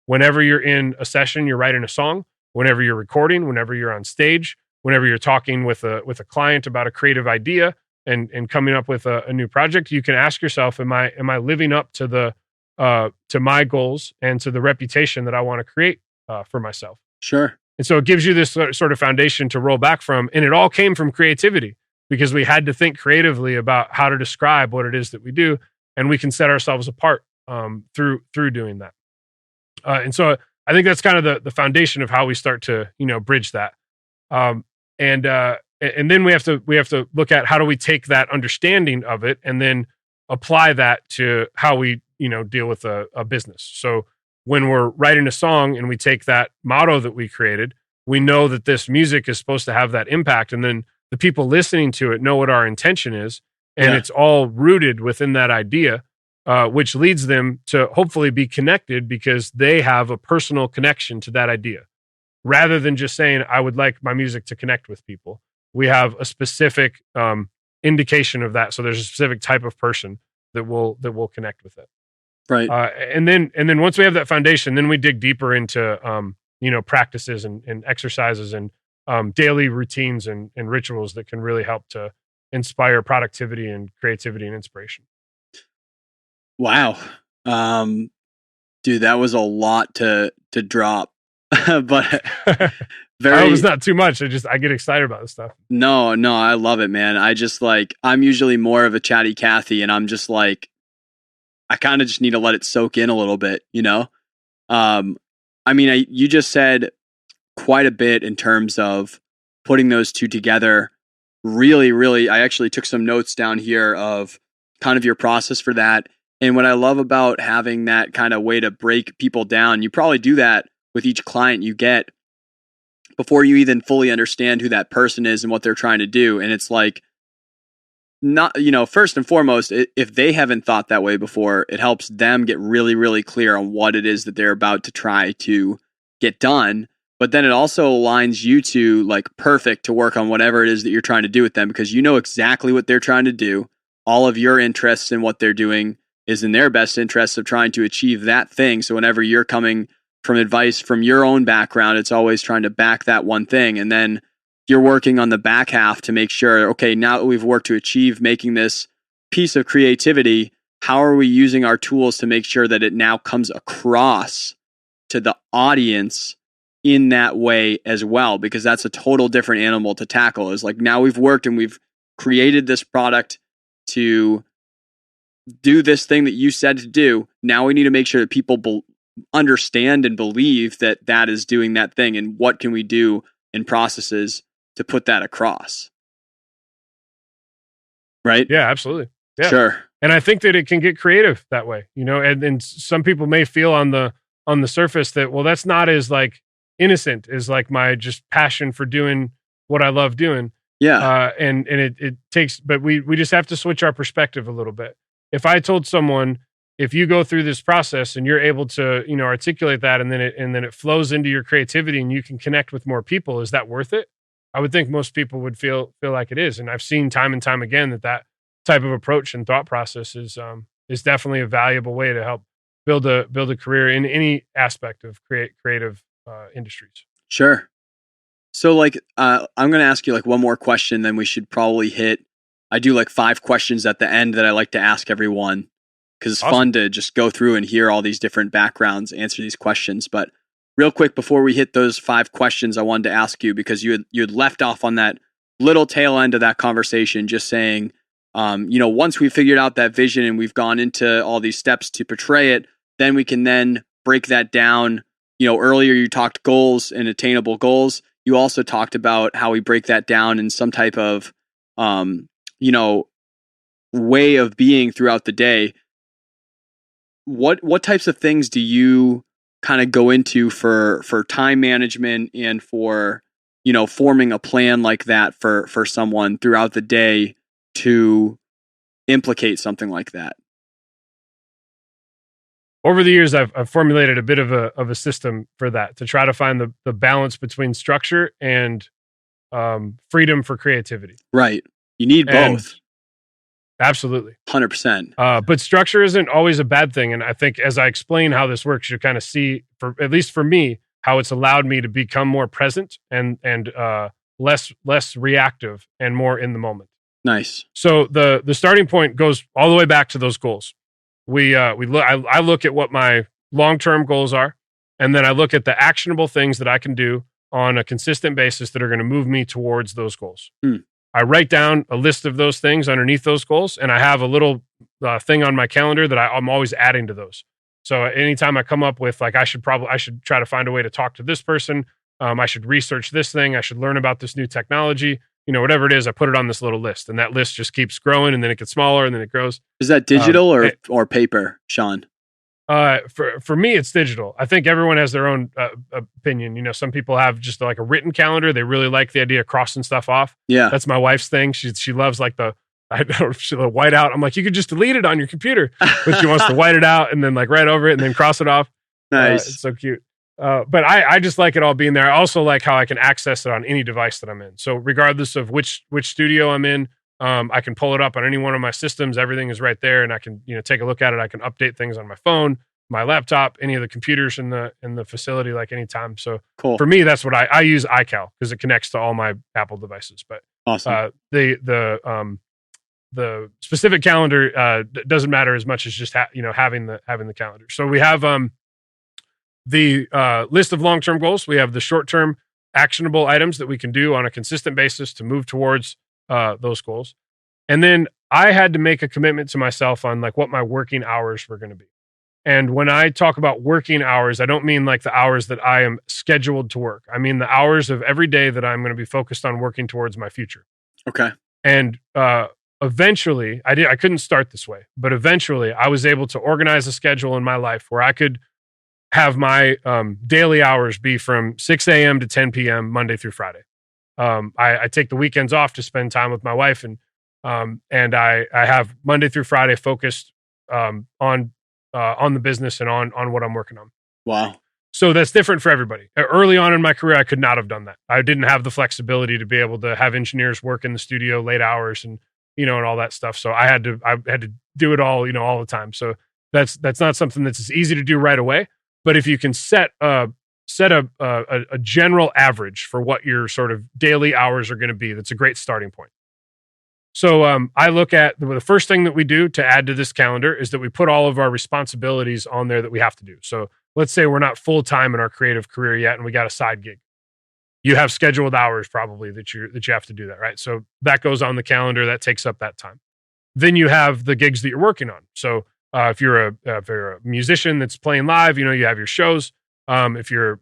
Whenever you're in a session, you're writing a song, whenever you're recording, whenever you're on stage, whenever you're talking with a client about a creative idea and coming up with a new project, you can ask yourself, am I living up to to my goals and to the reputation that I want to create for myself? Sure. And so it gives you this sort of foundation to roll back from. And it all came from creativity, because we had to think creatively about how to describe what it is that we do. And we can set ourselves apart through doing that. And so I think that's kind of the foundation of how we start to, bridge that. And then we have to look at how do we take that understanding of it and then apply that to how we, deal with a business. So when we're writing a song and we take that motto that we created, we know that this music is supposed to have that impact. And then the people listening to it know what our intention is. And it's all rooted within that idea, which leads them to hopefully be connected because they have a personal connection to that idea. Rather than just saying, I would like my music to connect with people, we have a specific indication of that. So there's a specific type of person that will connect with it. Right. And then once we have that foundation, then we dig deeper into, practices and exercises and daily routines and rituals that can really help to inspire productivity and creativity and inspiration. Wow. Dude, that was a lot to drop. But I hope it's not too much. I get excited about this stuff. No, I love it, man. I'm usually more of a chatty Cathy, and I'm just like, I kind of just need to let it soak in a little bit, you just said quite a bit in terms of putting those two together. Really, really, I actually took some notes down here of kind of your process for that. And what I love about having that kind of way to break people down, you probably do that with each client you get before you even fully understand who that person is and what they're trying to do. And it's like, not, first and foremost, if they haven't thought that way before, it helps them get really, really clear on what it is that they're about to try to get done. But then it also aligns you to perfect to work on whatever it is that you're trying to do with them, because you know exactly what they're trying to do. All of your interests in what they're doing is in their best interest of trying to achieve that thing. So whenever you're coming from advice from your own background, it's always trying to back that one thing. And then you're working on the back half to make sure, okay, now that we've worked to achieve making this piece of creativity, how are we using our tools to make sure that it now comes across to the audience in that way as well? Because that's a total different animal to tackle. Is now we've worked and we've created this product to do this thing that you said to do. Now we need to make sure that people understand and believe that that is doing that thing, and what can we do in processes to put that across. Right? Yeah, absolutely. Yeah. Sure. And I think that it can get creative that way, and some people may feel on the surface that, well, that's not as innocent as my just passion for doing what I love doing. Yeah. And it takes, but we just have to switch our perspective a little bit. If I told someone, if you go through this process and you're able to, articulate that, and then it flows into your creativity and you can connect with more people, is that worth it? I would think most people would feel like it is. And I've seen time and time again that type of approach and thought process is definitely a valuable way to help build a career in any aspect of creative industries. Sure. So I'm going to ask you one more question, then we should probably hit, I do 5 questions at the end that I like to ask everyone, because it's fun to just go through and hear all these different backgrounds, answer these questions. But real quick, before we hit those 5 questions, I wanted to ask you, because you had left off on that little tail end of that conversation, just saying, once we figured out that vision and we've gone into all these steps to portray it, then we can then break that down. Earlier you talked goals and attainable goals. You also talked about how we break that down in some type of, way of being throughout the day. What types of things do you kind of go into for time management and for, forming a plan like that for someone throughout the day to implicate something like that? Over the years, I've formulated a bit of a system for that to try to find the balance between structure and freedom for creativity. Right. You need both. Absolutely. 100%. But structure isn't always a bad thing. And I think as I explain how this works, you kind of see, at least for me, how it's allowed me to become more present and less reactive and more in the moment. Nice. So the starting point goes all the way back to those goals. I look at what my long-term goals are, and then I look at the actionable things that I can do on a consistent basis that are going to move me towards those goals. I write down a list of those things underneath those goals, and I have a little thing on my calendar that I'm always adding to those. So anytime I come up with I should try to find a way to talk to this person. I should research this thing. I should learn about this new technology. Whatever it is, I put it on this little list, and that list just keeps growing, and then it gets smaller, and then it grows. Is that digital or paper, Sean? For me, it's digital. I think everyone has their own opinion. Some people have just like a written calendar. They really like the idea of crossing stuff off. Yeah, that's my wife's thing. She loves the whiteout. I'm like, you could just delete it on your computer, but she wants to white it out and then write over it and then cross it off. Nice, it's so cute. But I just like it all being there. I also like how I can access it on any device that I'm in. So regardless of which studio I'm in, I can pull it up on any one of my systems. Everything is right there, and I can take a look at it. I can update things on my phone, my laptop, any of the computers in the facility, anytime. So cool. For me, that's what I use iCal because it connects to all my Apple devices. But awesome. The specific calendar doesn't matter as much as just having the calendar. So we have the list of long-term goals. We have the short-term actionable items that we can do on a consistent basis to move towards those goals. And then I had to make a commitment to myself on what my working hours were going to be. And when I talk about working hours, I don't mean the hours that I am scheduled to work. I mean the hours of every day that I'm going to be focused on working towards my future. Okay. And eventually, I couldn't start this way, but eventually I was able to organize a schedule in my life where I could have my daily hours be from 6 a.m. to 10 p.m. Monday through Friday. I take the weekends off to spend time with my wife, and I have Monday through Friday focused on the business and on what I'm working on. Wow. So that's different for everybody. Early on in my career, I could not have done that. I didn't have the flexibility to be able to have engineers work in the studio late hours and and all that stuff. So I had to do it all all the time. So that's not something that's as easy to do right away. But if you can set a general average for what your sort of daily hours are going to be, that's a great starting point. So I look at the first thing that we do to add to this calendar is that we put all of our responsibilities on there that we have to do. So let's say we're not full time in our creative career yet, and we got a side gig. You have scheduled hours probably that you have to do that, right? So that goes on the calendar. That takes up that time. Then you have the gigs that you're working on. So if you're a musician that's playing live, you have your shows. If you're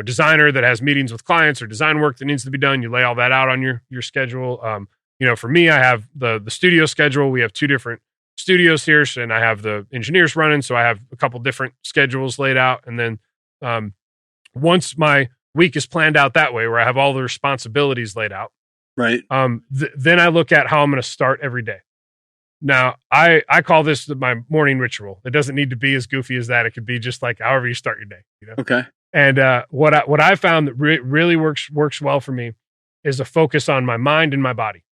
designer that has meetings with clients or design work that needs to be done, you lay all that out on your schedule. For me, I have the studio schedule. We have 2 different studios here, and I have the engineers running, so I have a couple different schedules laid out. And then once my week is planned out that way, where I have all the responsibilities laid out, right? Then I look at how I'm going to start every day. Now, I call this my morning ritual. It doesn't need to be as goofy as that. It could be just however you start your day. Okay. And what I found that really works well for me is a focus on my mind and my body.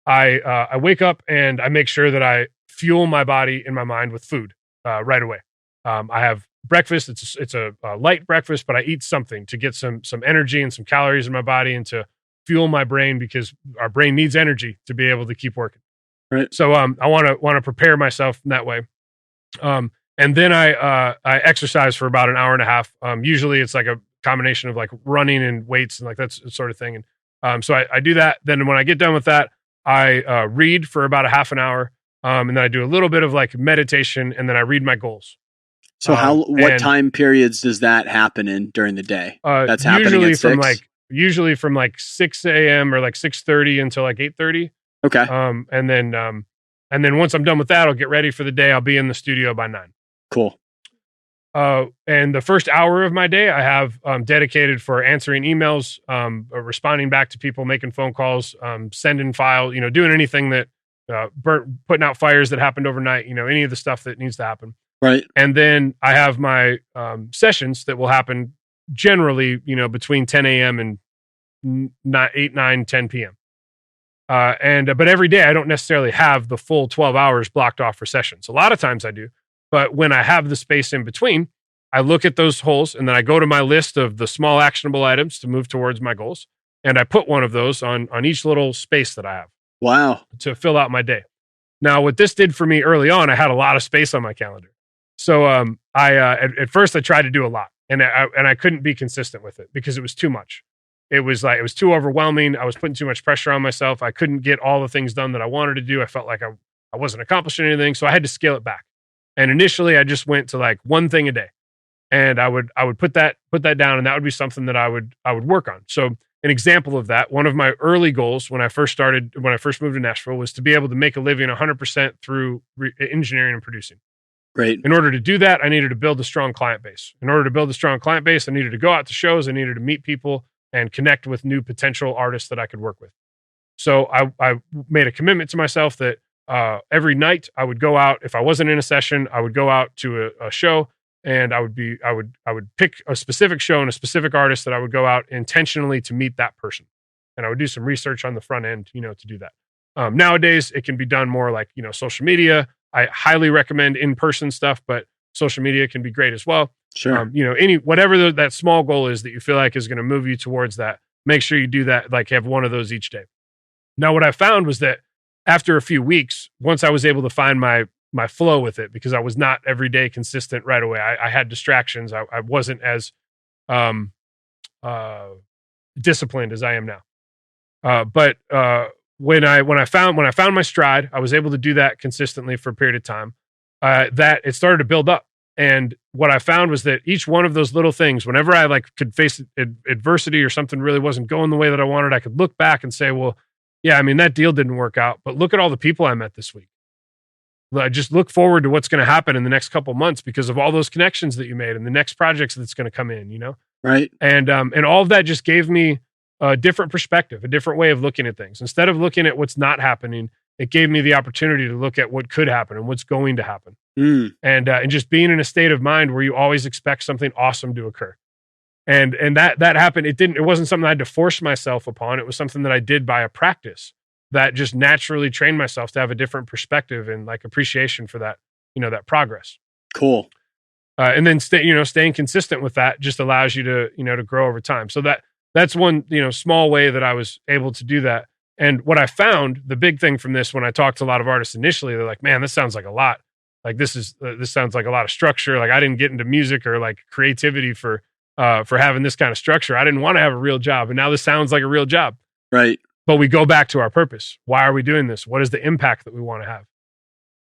I wake up and I make sure that I fuel my body and my mind with food right away. I have breakfast. It's a light breakfast, but I eat something to get some energy and some calories in my body and to fuel my brain, because our brain needs energy to be able to keep working. Right. So I want to prepare myself in that way. And then I exercise for about an hour and a half. Usually it's a combination of running and weights and that sort of thing. And so I do that. Then when I get done with that, I read for about a half an hour. And then I do a little bit of meditation, and then I read my goals. So what time periods does that happen in during the day? That's happening at 6? Usually from 6 a.m. or 6:30 until 8:30. Okay. And then once I'm done with that, I'll get ready for the day. I'll be in the studio by 9. Cool. And the first hour of my day I have dedicated for answering emails, responding back to people, making phone calls, sending file, doing anything that putting out fires that happened overnight, any of the stuff that needs to happen. Right. And then I have my sessions that will happen generally, between 10 a.m. and 8, 9, 10 p.m. But every day I don't necessarily have the full 12 hours blocked off for sessions. A lot of times I do. But when I have the space in between, I look at those holes and then I go to my list of the small actionable items to move towards my goals. And I put one of those on each little space that I have. Wow. To fill out my day. Now, what this did for me early on, I had a lot of space on my calendar. So at first I tried to do a lot and I couldn't be consistent with it because it was too much. It was too overwhelming. I was putting too much pressure on myself. I couldn't get all the things done that I wanted to do. I felt like I wasn't accomplishing anything. So I had to scale it back. And initially I just went to like one thing a day and I would put that down and that would be something that I would work on. So an example of that, one of my early goals when I first moved to Nashville was to be able to make a living 100% through engineering and producing. Great. In order to do that, I needed to build a strong client base. In order to build a strong client base, I needed to go out to shows. I needed to meet people and connect with new potential artists that I could work with. So I made a commitment to myself that every night I would go out. If I wasn't in a session, I would go out to a show and I would pick a specific show and a specific artist that I would go out intentionally to meet that person. And I would do some research on the front end, to do that. Nowadays it can be done more like, social media. I highly recommend in-person stuff, but social media can be great as well. Sure. Whatever that small goal is that you feel like is going to move you towards that, make sure you do that. Like have one of those each day. Now, what I found was that after a few weeks, once I was able to find my flow with it, because I was not every day consistent right away. I had distractions. I wasn't as disciplined as I am now. But when I found my stride, I was able to do that consistently for a period of time. That it started to build up. And what I found was that each one of those little things, whenever I could face adversity or something really wasn't going the way that I wanted, I could look back and say, well, yeah, I mean, that deal didn't work out, but look at all the people I met this week. I just look forward to what's going to happen in the next couple months because of all those connections that you made and the next projects that's going to come in, Right. And all of that just gave me a different perspective, a different way of looking at things. Instead of looking at what's not happening, it gave me the opportunity to look at what could happen and what's going to happen. And just being in a state of mind where you always expect something awesome to occur. And that happened. It wasn't something I had to force myself upon. It was something that I did by a practice that just naturally trained myself to have a different perspective and appreciation for that, that progress. Cool. And then staying consistent with that just allows you to, to grow over time. So that's one, small way that I was able to do that. And what I found, the big thing from this, when I talked to a lot of artists initially, they're like, man, this sounds like a lot. Like this sounds like a lot of structure. Like I didn't get into music or creativity for having this kind of structure. I didn't want to have a real job. And now this sounds like a real job. Right. But we go back to our purpose. Why are we doing this? What is the impact that we want to have?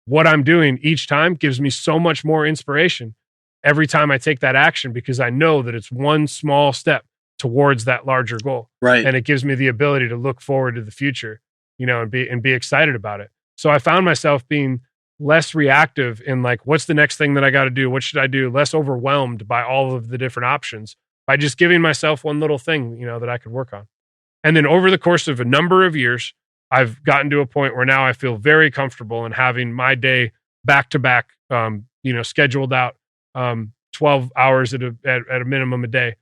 What I'm doing each time gives me so much more inspiration every time I take that action because I know that it's one small step towards that larger goal. Right. And it gives me the ability to look forward to the future, and be excited about it. So I found myself being less reactive in what's the next thing that I got to do? What should I do? Less overwhelmed by all of the different options by just giving myself one little thing, that I could work on. And then over the course of a number of years, I've gotten to a point where now I feel very comfortable in having my day back to back, scheduled out 12 hours at a minimum a day,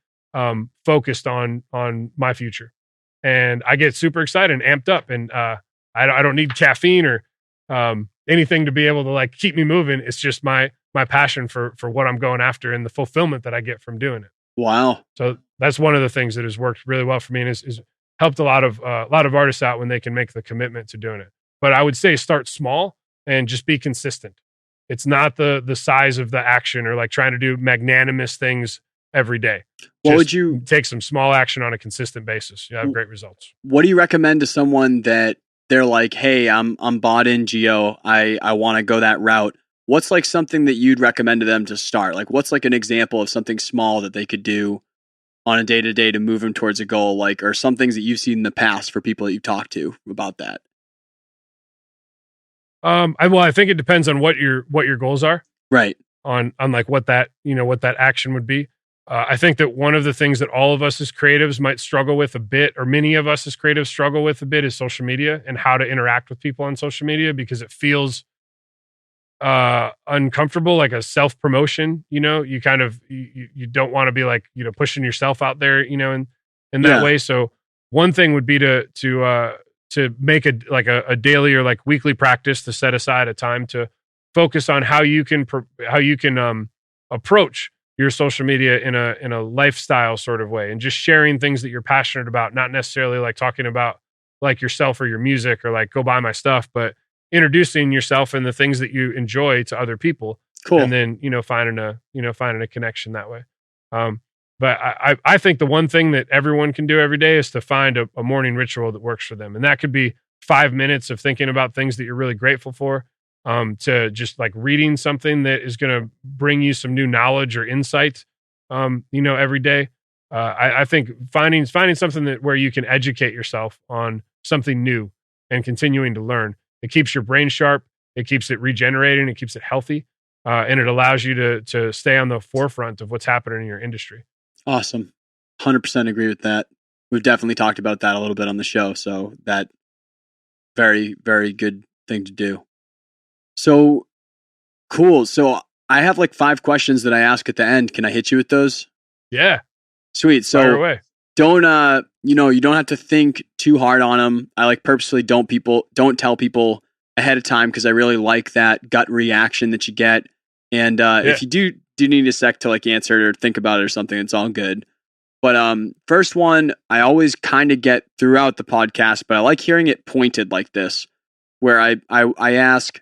focused on my future. And I get super excited and amped up. And I don't need caffeine or anything to be able to keep me moving. It's just my passion for what I'm going after and the fulfillment that I get from doing it. Wow. So that's one of the things that has worked really well for me and is helped a lot of artists out when they can make the commitment to doing it. But I would say start small and just be consistent. It's not the size of the action or trying to do magnanimous things every day. What would you take some small action on a consistent basis? You have great results. What do you recommend to someone that they're like, hey, I'm bought in Geo. I want to go that route. What's something that you'd recommend to them to start? What's an example of something small that they could do on a day-to-day to move them towards a goal, or some things that you've seen in the past for people that you've talked to about that? I think it depends on what your goals are. Right. on like what that action would be. I think that one of the things that all of us as creatives might struggle with a bit, or many of us as creatives struggle with a bit, is social media and how to interact with people on social media, because it feels uncomfortable, like a self promotion. You kind of you don't want to be like pushing yourself out there, in that way. So one thing would be to make a daily or like weekly practice to set aside a time to focus on how you can approach your social media in a lifestyle sort of way, and just sharing things that you're passionate about, not necessarily like talking about like yourself or your music or like go buy my stuff, but introducing yourself and the things that you enjoy to other people. Cool. And then, finding a connection that way. But I think the one thing that everyone can do every day is to find a morning ritual that works for them. And that could be 5 minutes of thinking about things that you're really grateful for, to just like reading something that is going to bring you some new knowledge or insight, every day. I think finding something where you can educate yourself on something new and continuing to learn. It keeps your brain sharp. It keeps it regenerating. It keeps it healthy. And it allows you to stay on the forefront of what's happening in your industry. Awesome. 100% agree with that. We've definitely talked about that a little bit on the show. So that very, very good thing to do. So cool. So I have like 5 questions that I ask at the end. Can I hit you with those? Yeah. Sweet. So fire away. Don't, you don't have to think too hard on them. I like purposely don't tell people ahead of time, because I really like that gut reaction that you get. And if you do need a sec to like answer it or think about it or something, it's all good. But first one, I always kind of get throughout the podcast, but I like hearing it pointed like this, where I ask,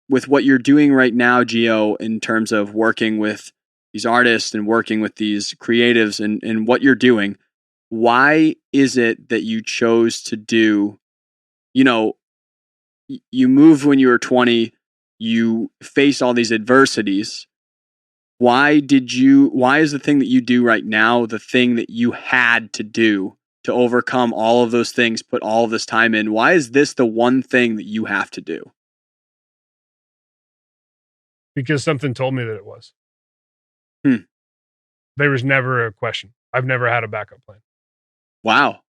with what you're doing right now, Gio, in terms of working with these artists and working with these creatives and what you're doing, why is it that you chose to do, you moved when you were 20, you face all these adversities. Why is the thing that you do right now the thing that you had to do to overcome all of those things, put all of this time in? Why is this the one thing that you have to do? Because something told me that it was. There was never a question. I've never had a backup plan. Wow.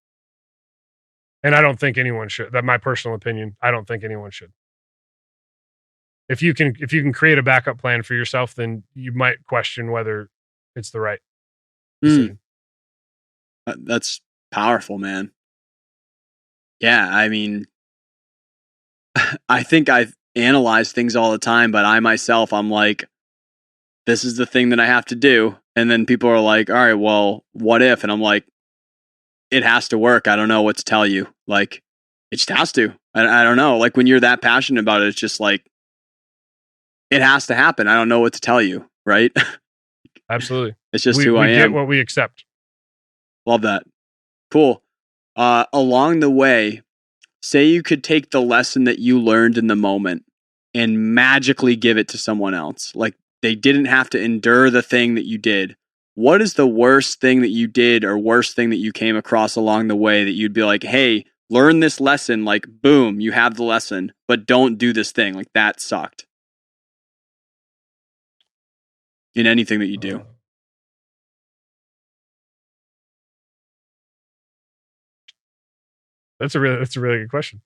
And I don't think anyone should. That's my personal opinion. I don't think anyone should. If you can create a backup plan for yourself, then you might question whether it's the right decision. That's powerful, man. Yeah, I mean, I think I've analyzed things all the time, but I'm like, this is the thing that I have to do. And then people are like, all right, well, what if? And I'm like, it has to work. I don't know what to tell you. Like, it just has to. I don't know. Like, when you're that passionate about it, it's just like, it has to happen. I don't know what to tell you. Right? Absolutely. It's just who I am. We get what we accept. Love that. Cool. Along the way, say you could take the lesson that you learned in the moment and magically give it to someone else. Like, they didn't have to endure the thing that you did. What is the worst thing that you did or worst thing that you came across along the way that you'd be like, hey, learn this lesson, like, boom, you have the lesson, but don't do this thing. Like, that sucked. In anything that you do. That's a really good question.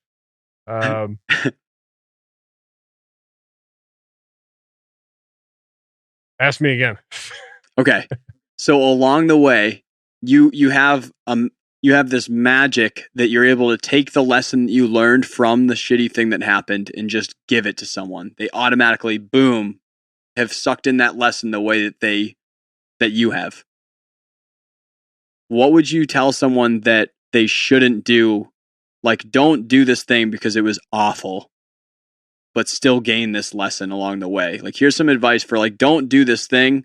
Ask me again. Okay. So along the way, you have this magic that you're able to take the lesson that you learned from the shitty thing that happened and just give it to someone. They automatically, boom, have sucked in that lesson the way that you have. What would you tell someone that they shouldn't do? Like, don't do this thing because it was awful, but still gain this lesson along the way. Like, here's some advice for like, don't do this thing,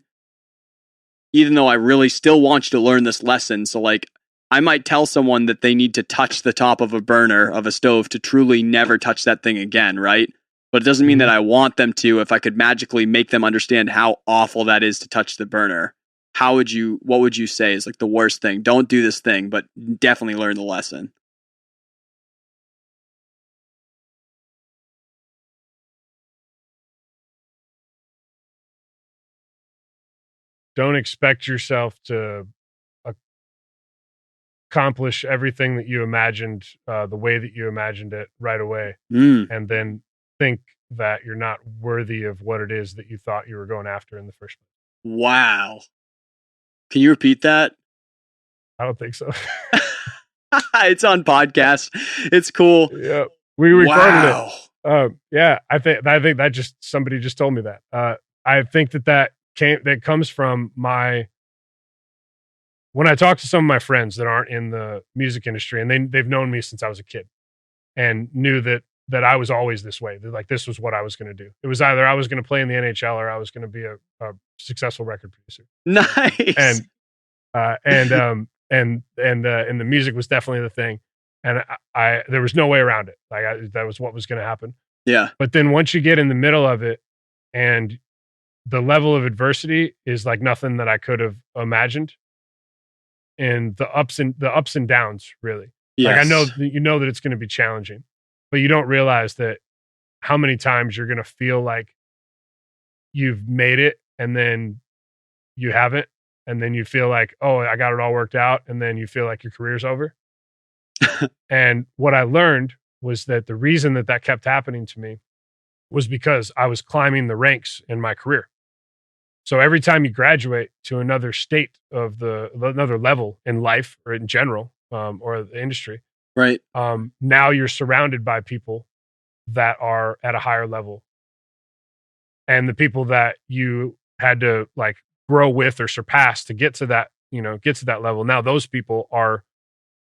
even though I really still want you to learn this lesson. So like, I might tell someone that they need to touch the top of a burner of a stove to truly never touch that thing again, right? But it doesn't mean that I want them to. If I could magically make them understand how awful that is to touch the burner, what would you say is like the worst thing? Don't do this thing, but definitely learn the lesson. don't expect yourself to accomplish everything that you imagined the way that you imagined it right away, and then think that you're not worthy of what it is that you thought you were going after in the first place. Wow. Can you repeat that? I don't think so. It's on podcast. It's cool. Yeah, we recorded wow. it. Yeah, I think that just somebody just told me that. I think that comes from when I talk to some of my friends that aren't in the music industry, and they've known me since I was a kid, and knew that I was always this way. Like, this was what I was going to do. It was either I was going to play in the NHL or I was going to be a successful record producer. Nice. And the music was definitely the thing. And there was no way around it. Like, that was what was going to happen. Yeah. But then once you get in the middle of it, and the level of adversity is like nothing that I could have imagined, and the ups and downs, really. Yes. Like, I know that it's going to be challenging, but you don't realize that how many times you're going to feel like you've made it, and then you haven't, and then you feel like, oh, I got it all worked out, and then you feel like your career's over. And what I learned was that the reason that kept happening to me was because I was climbing the ranks in my career. So every time you graduate to another state of another level in life or in general, or the industry, right? Now you're surrounded by people that are at a higher level, and the people that you had to like grow with or surpass to get to that level. Now those people are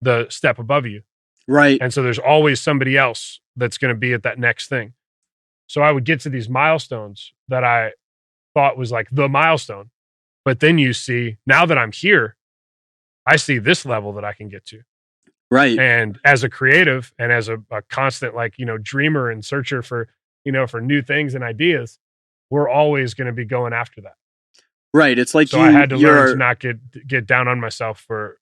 the step above you, right? And so there's always somebody else that's going to be at that next thing. So I would get to these milestones that I thought was like the milestone, but then you see, now that I'm here, I see this level that I can get to. Right. And as a creative and as a constant, like, dreamer and searcher for new things and ideas, we're always going to be going after that. Right. It's like, so I had to learn to not get down on myself for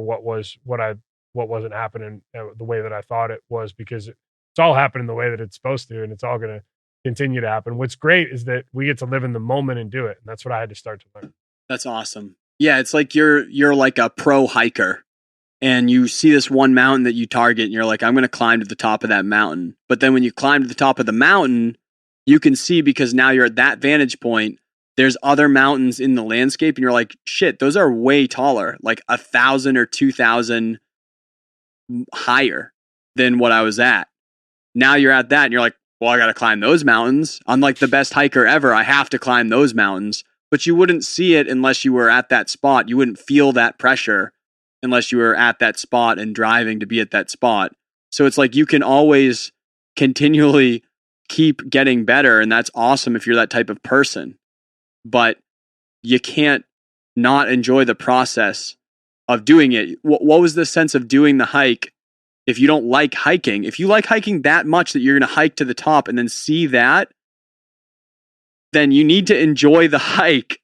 what wasn't happening the way that I thought it was, because it's all happening the way that it's supposed to, and it's all going to continue to happen. What's great is that we get to live in the moment and do it. And that's what I had to start to learn. That's awesome. Yeah. It's like you're like a pro hiker, and you see this one mountain that you target, and you're like, I'm going to climb to the top of that mountain. But then when you climb to the top of the mountain, you can see, because now you're at that vantage point, there's other mountains in the landscape, and you're like, shit, those are way taller, like 1,000 or 2,000 higher than what I was at. Now you're at that, and you're like, well, I got to climb those mountains. I'm like the best hiker ever. I have to climb those mountains. But you wouldn't see it unless you were at that spot. You wouldn't feel that pressure unless you were at that spot and driving to be at that spot. So it's like you can always continually keep getting better, and that's awesome if you're that type of person. But you can't not enjoy the process of doing it. What was the sense of doing the hike if you don't like hiking? If you like hiking that much that you're going to hike to the top and then see that, then you need to enjoy the hike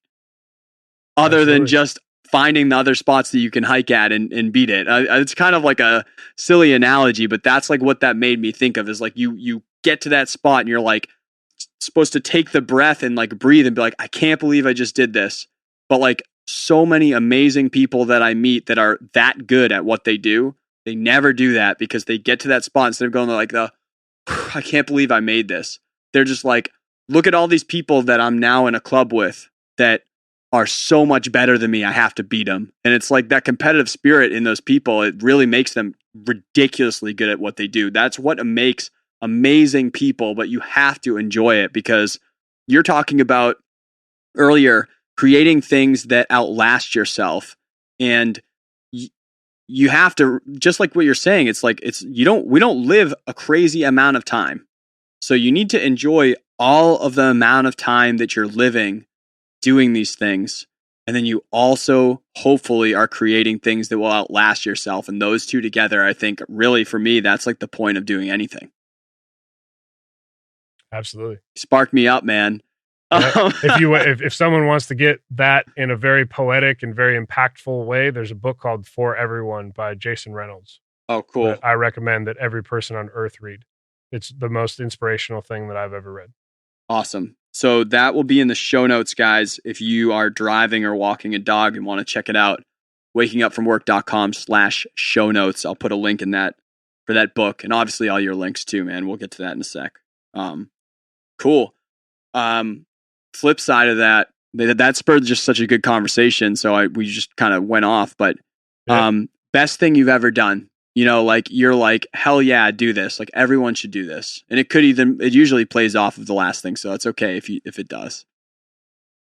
other Absolutely. than just finding the other spots that you can hike at and beat it. It's kind of like a silly analogy, but that's like what that made me think of, is like you get to that spot and you're like supposed to take the breath and like breathe and be like, I can't believe I just did this. But like so many amazing people that I meet that are that good at what they do, they never do that, because they get to that spot, instead of going like I can't believe I made this. They're just like, look at all these people that I'm now in a club with that are so much better than me. I have to beat them. And it's like that competitive spirit in those people, it really makes them ridiculously good at what they do. That's what makes amazing people, but you have to enjoy it, because you're talking about earlier creating things that outlast yourself. And you have to, just like what you're saying, it's like, we don't live a crazy amount of time. So you need to enjoy all of the amount of time that you're living doing these things. And then you also hopefully are creating things that will outlast yourself. And those two together, I think really for me, that's like the point of doing anything. Absolutely. Spark me up, man. If someone wants to get that in a very poetic and very impactful way, there's a book called For Everyone by Jason Reynolds. Oh, cool. That I recommend that every person on earth read. It's the most inspirational thing that I've ever read. Awesome. So that will be in the show notes, guys. If you are driving or walking a dog and want to check it out, wakingupfromwork.com/show notes. I'll put a link in that for that book, and obviously all your links too, man. We'll get to that in a sec. Cool. Flip side of that spurred just such a good conversation. So we just kind of went off, but best thing you've ever done. You know, like you're like, hell yeah, do this. Like everyone should do this. And it usually plays off of the last thing. So it's okay if it does.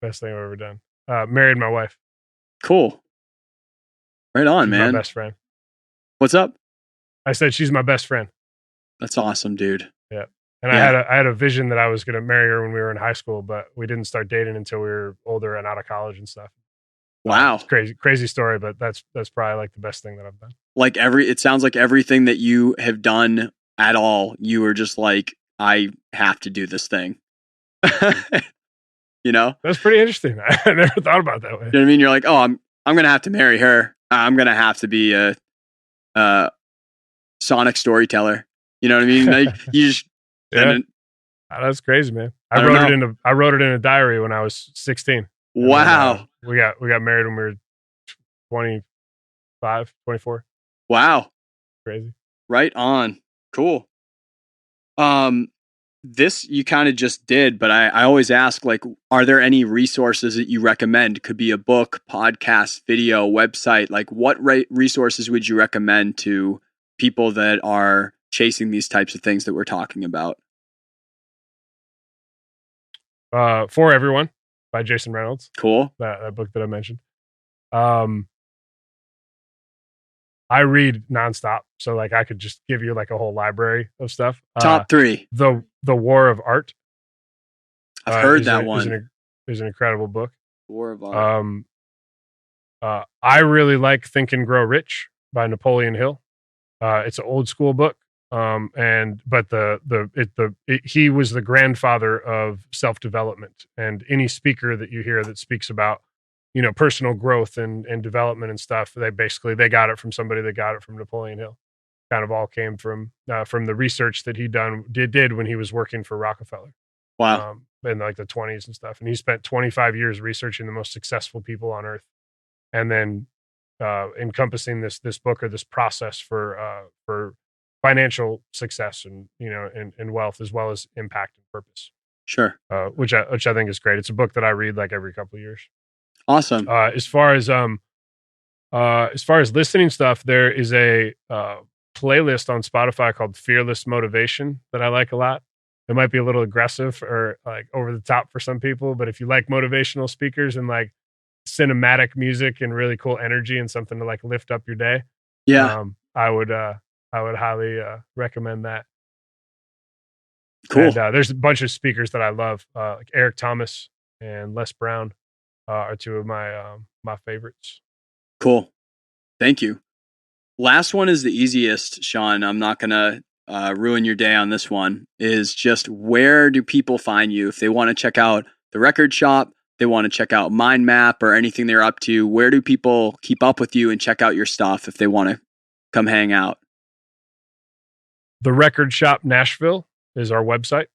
Best thing I've ever done. Married my wife. Cool. Right on, She's man. My best friend. What's up? I said, she's my best friend. That's awesome, dude. Yeah. And I had a vision that I was going to marry her when we were in high school, but we didn't start dating until we were older and out of college and stuff. Wow. It's crazy story, but that's probably like the best thing that I've done. Like it sounds like everything that you have done at all, you were just like, I have to do this thing. You know? That's pretty interesting. I never thought about it that way. You know what I mean? You're like, oh, I'm going to have to marry her. I'm going to have to be a sonic storyteller. You know what I mean? Like you just, that's crazy, man. I wrote it in a diary when I was 16. Wow. Then, we got married when we were 25, 24. Wow. Crazy. Right on. Cool. This you kind of just did, but I always ask, like, are there any resources that you recommend? Could be a book, podcast, video, website. Like, what resources would you recommend to people that are chasing these types of things that we're talking about? For Everyone by Jason Reynolds. Cool. That book that I mentioned. I read nonstop, so like I could just give you like a whole library of stuff. Top 3. The War of Art. I've heard that one. Is an incredible book. War of Art. I really like Think and Grow Rich by Napoleon Hill. It's an old school book. But he was the grandfather of self-development, and any speaker that you hear that speaks about, you know, personal growth and development and stuff, they got it from somebody that got it from Napoleon Hill. Kind of all came from the research that he did when he was working for Rockefeller. Wow. In like the 20s and stuff. And he spent 25 years researching the most successful people on earth, and then encompassing this book or this process for financial success and, you know, and wealth, as well as impact and purpose. Sure. Which I think is great. It's a book that I read like every couple of years. Awesome. As far as listening stuff, there is a playlist on Spotify called Fearless Motivation that I like a lot. It might be a little aggressive or like over the top for some people, but if you like motivational speakers and like cinematic music and really cool energy and something to like lift up your day, I would highly recommend that. Cool. And there's a bunch of speakers that I love, like Eric Thomas and Les Brown are two of my favorites. Cool. Thank you. Last one is the easiest, Sean. I'm not going to ruin your day on this one. Is just, where do people find you if they want to check out the record shop, they want to check out Mind Map or anything they're up to? Where do people keep up with you and check out your stuff if they want to come hang out? The Record Shop Nashville is our website.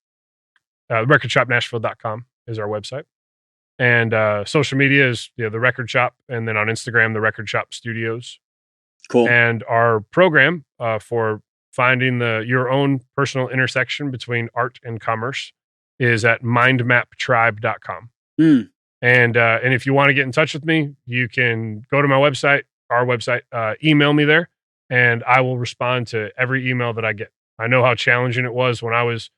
recordshopnashville.com is our website. And social media is the Record Shop. And then on Instagram, the Record Shop Studios. Cool. And our program for finding your own personal intersection between art and commerce is at mindmaptribe.com. And if you want to get in touch with me, you can go to my website, our website, email me there, and I will respond to every email that I get. I know how challenging it was when I was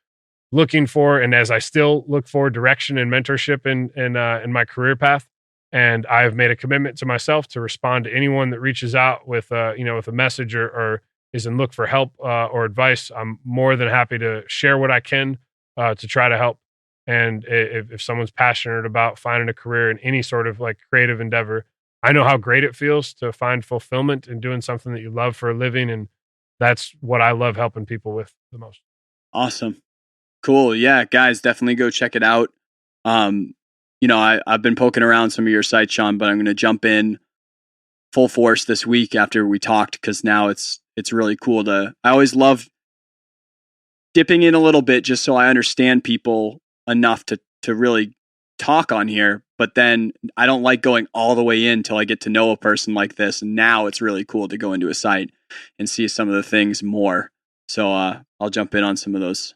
looking for, and as I still look for, direction and mentorship in my career path. And I've made a commitment to myself to respond to anyone that reaches out with with a message or is in look for help or advice. I'm more than happy to share what I can to try to help. And if someone's passionate about finding a career in any sort of like creative endeavor, I know how great it feels to find fulfillment in doing something that you love for a living. And that's what I love helping people with the most. Awesome. Cool. Yeah, guys, definitely go check it out. I've been poking around some of your sites, Sean, but I'm going to jump in full force this week after we talked, because now it's really cool I always love dipping in a little bit just so I understand people enough to to really talk on here, but then I don't like going all the way in till I get to know a person like this. And now it's really cool to go into a site and see some of the things more. So I'll jump in on some of those.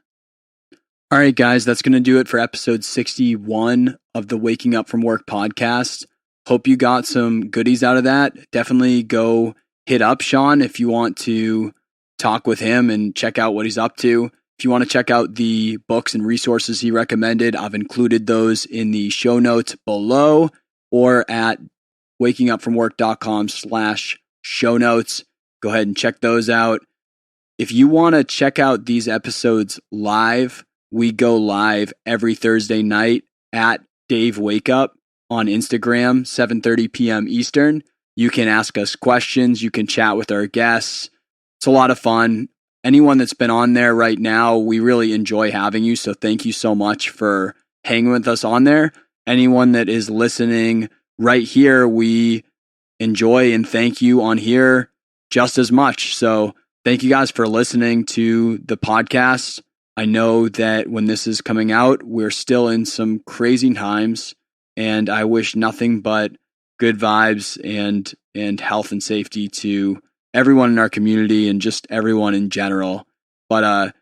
All right, guys, that's going to do it for episode 61 of the Waking Up From Work podcast. Hope you got some goodies out of that. Definitely go hit up Sean if you want to talk with him and check out what he's up to. If you want to check out the books and resources he recommended, I've included those in the show notes below or at wakingupfromwork.com/show notes. Go ahead and check those out. If you want to check out these episodes live, we go live every Thursday night at Dave Wake Up on Instagram, 7:30 p.m. Eastern. You can ask us questions. You can chat with our guests. It's a lot of fun. Anyone that's been on there right now, we really enjoy having you. So thank you so much for hanging with us on there. Anyone that is listening right here, we enjoy and thank you on here just as much. So thank you guys for listening to the podcast. I know that when this is coming out, we're still in some crazy times, and I wish nothing but good vibes and health and safety to everyone in our community and just everyone in general. But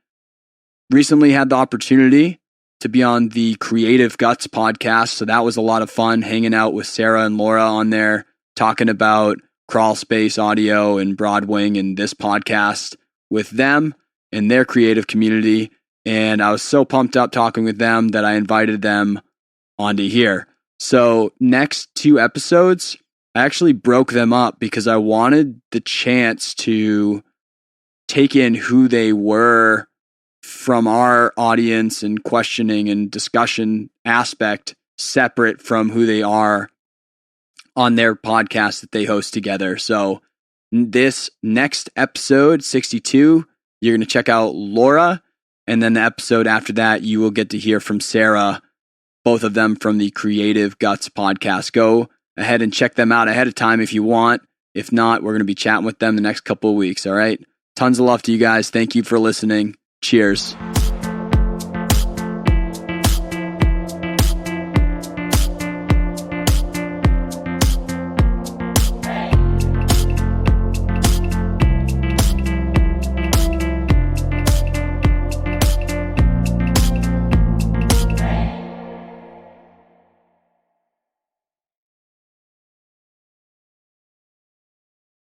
recently had the opportunity to be on the Creative Guts podcast. So that was a lot of fun hanging out with Sarah and Laura on there, talking about crawl space audio and Broadwing and this podcast with them and their creative community. And I was so pumped up talking with them that I invited them onto here. So next 2 episodes, I actually broke them up because I wanted the chance to take in who they were from our audience and questioning and discussion aspect separate from who they are on their podcast that they host together. So this next episode, 62, you're going to check out Laura. And then the episode after that, you will get to hear from Sarah, both of them from the Creative Guts podcast. Go ahead and check them out ahead of time if you want. If not, we're going to be chatting with them the next couple of weeks. All right. Tons of love to you guys. Thank you for listening. Cheers.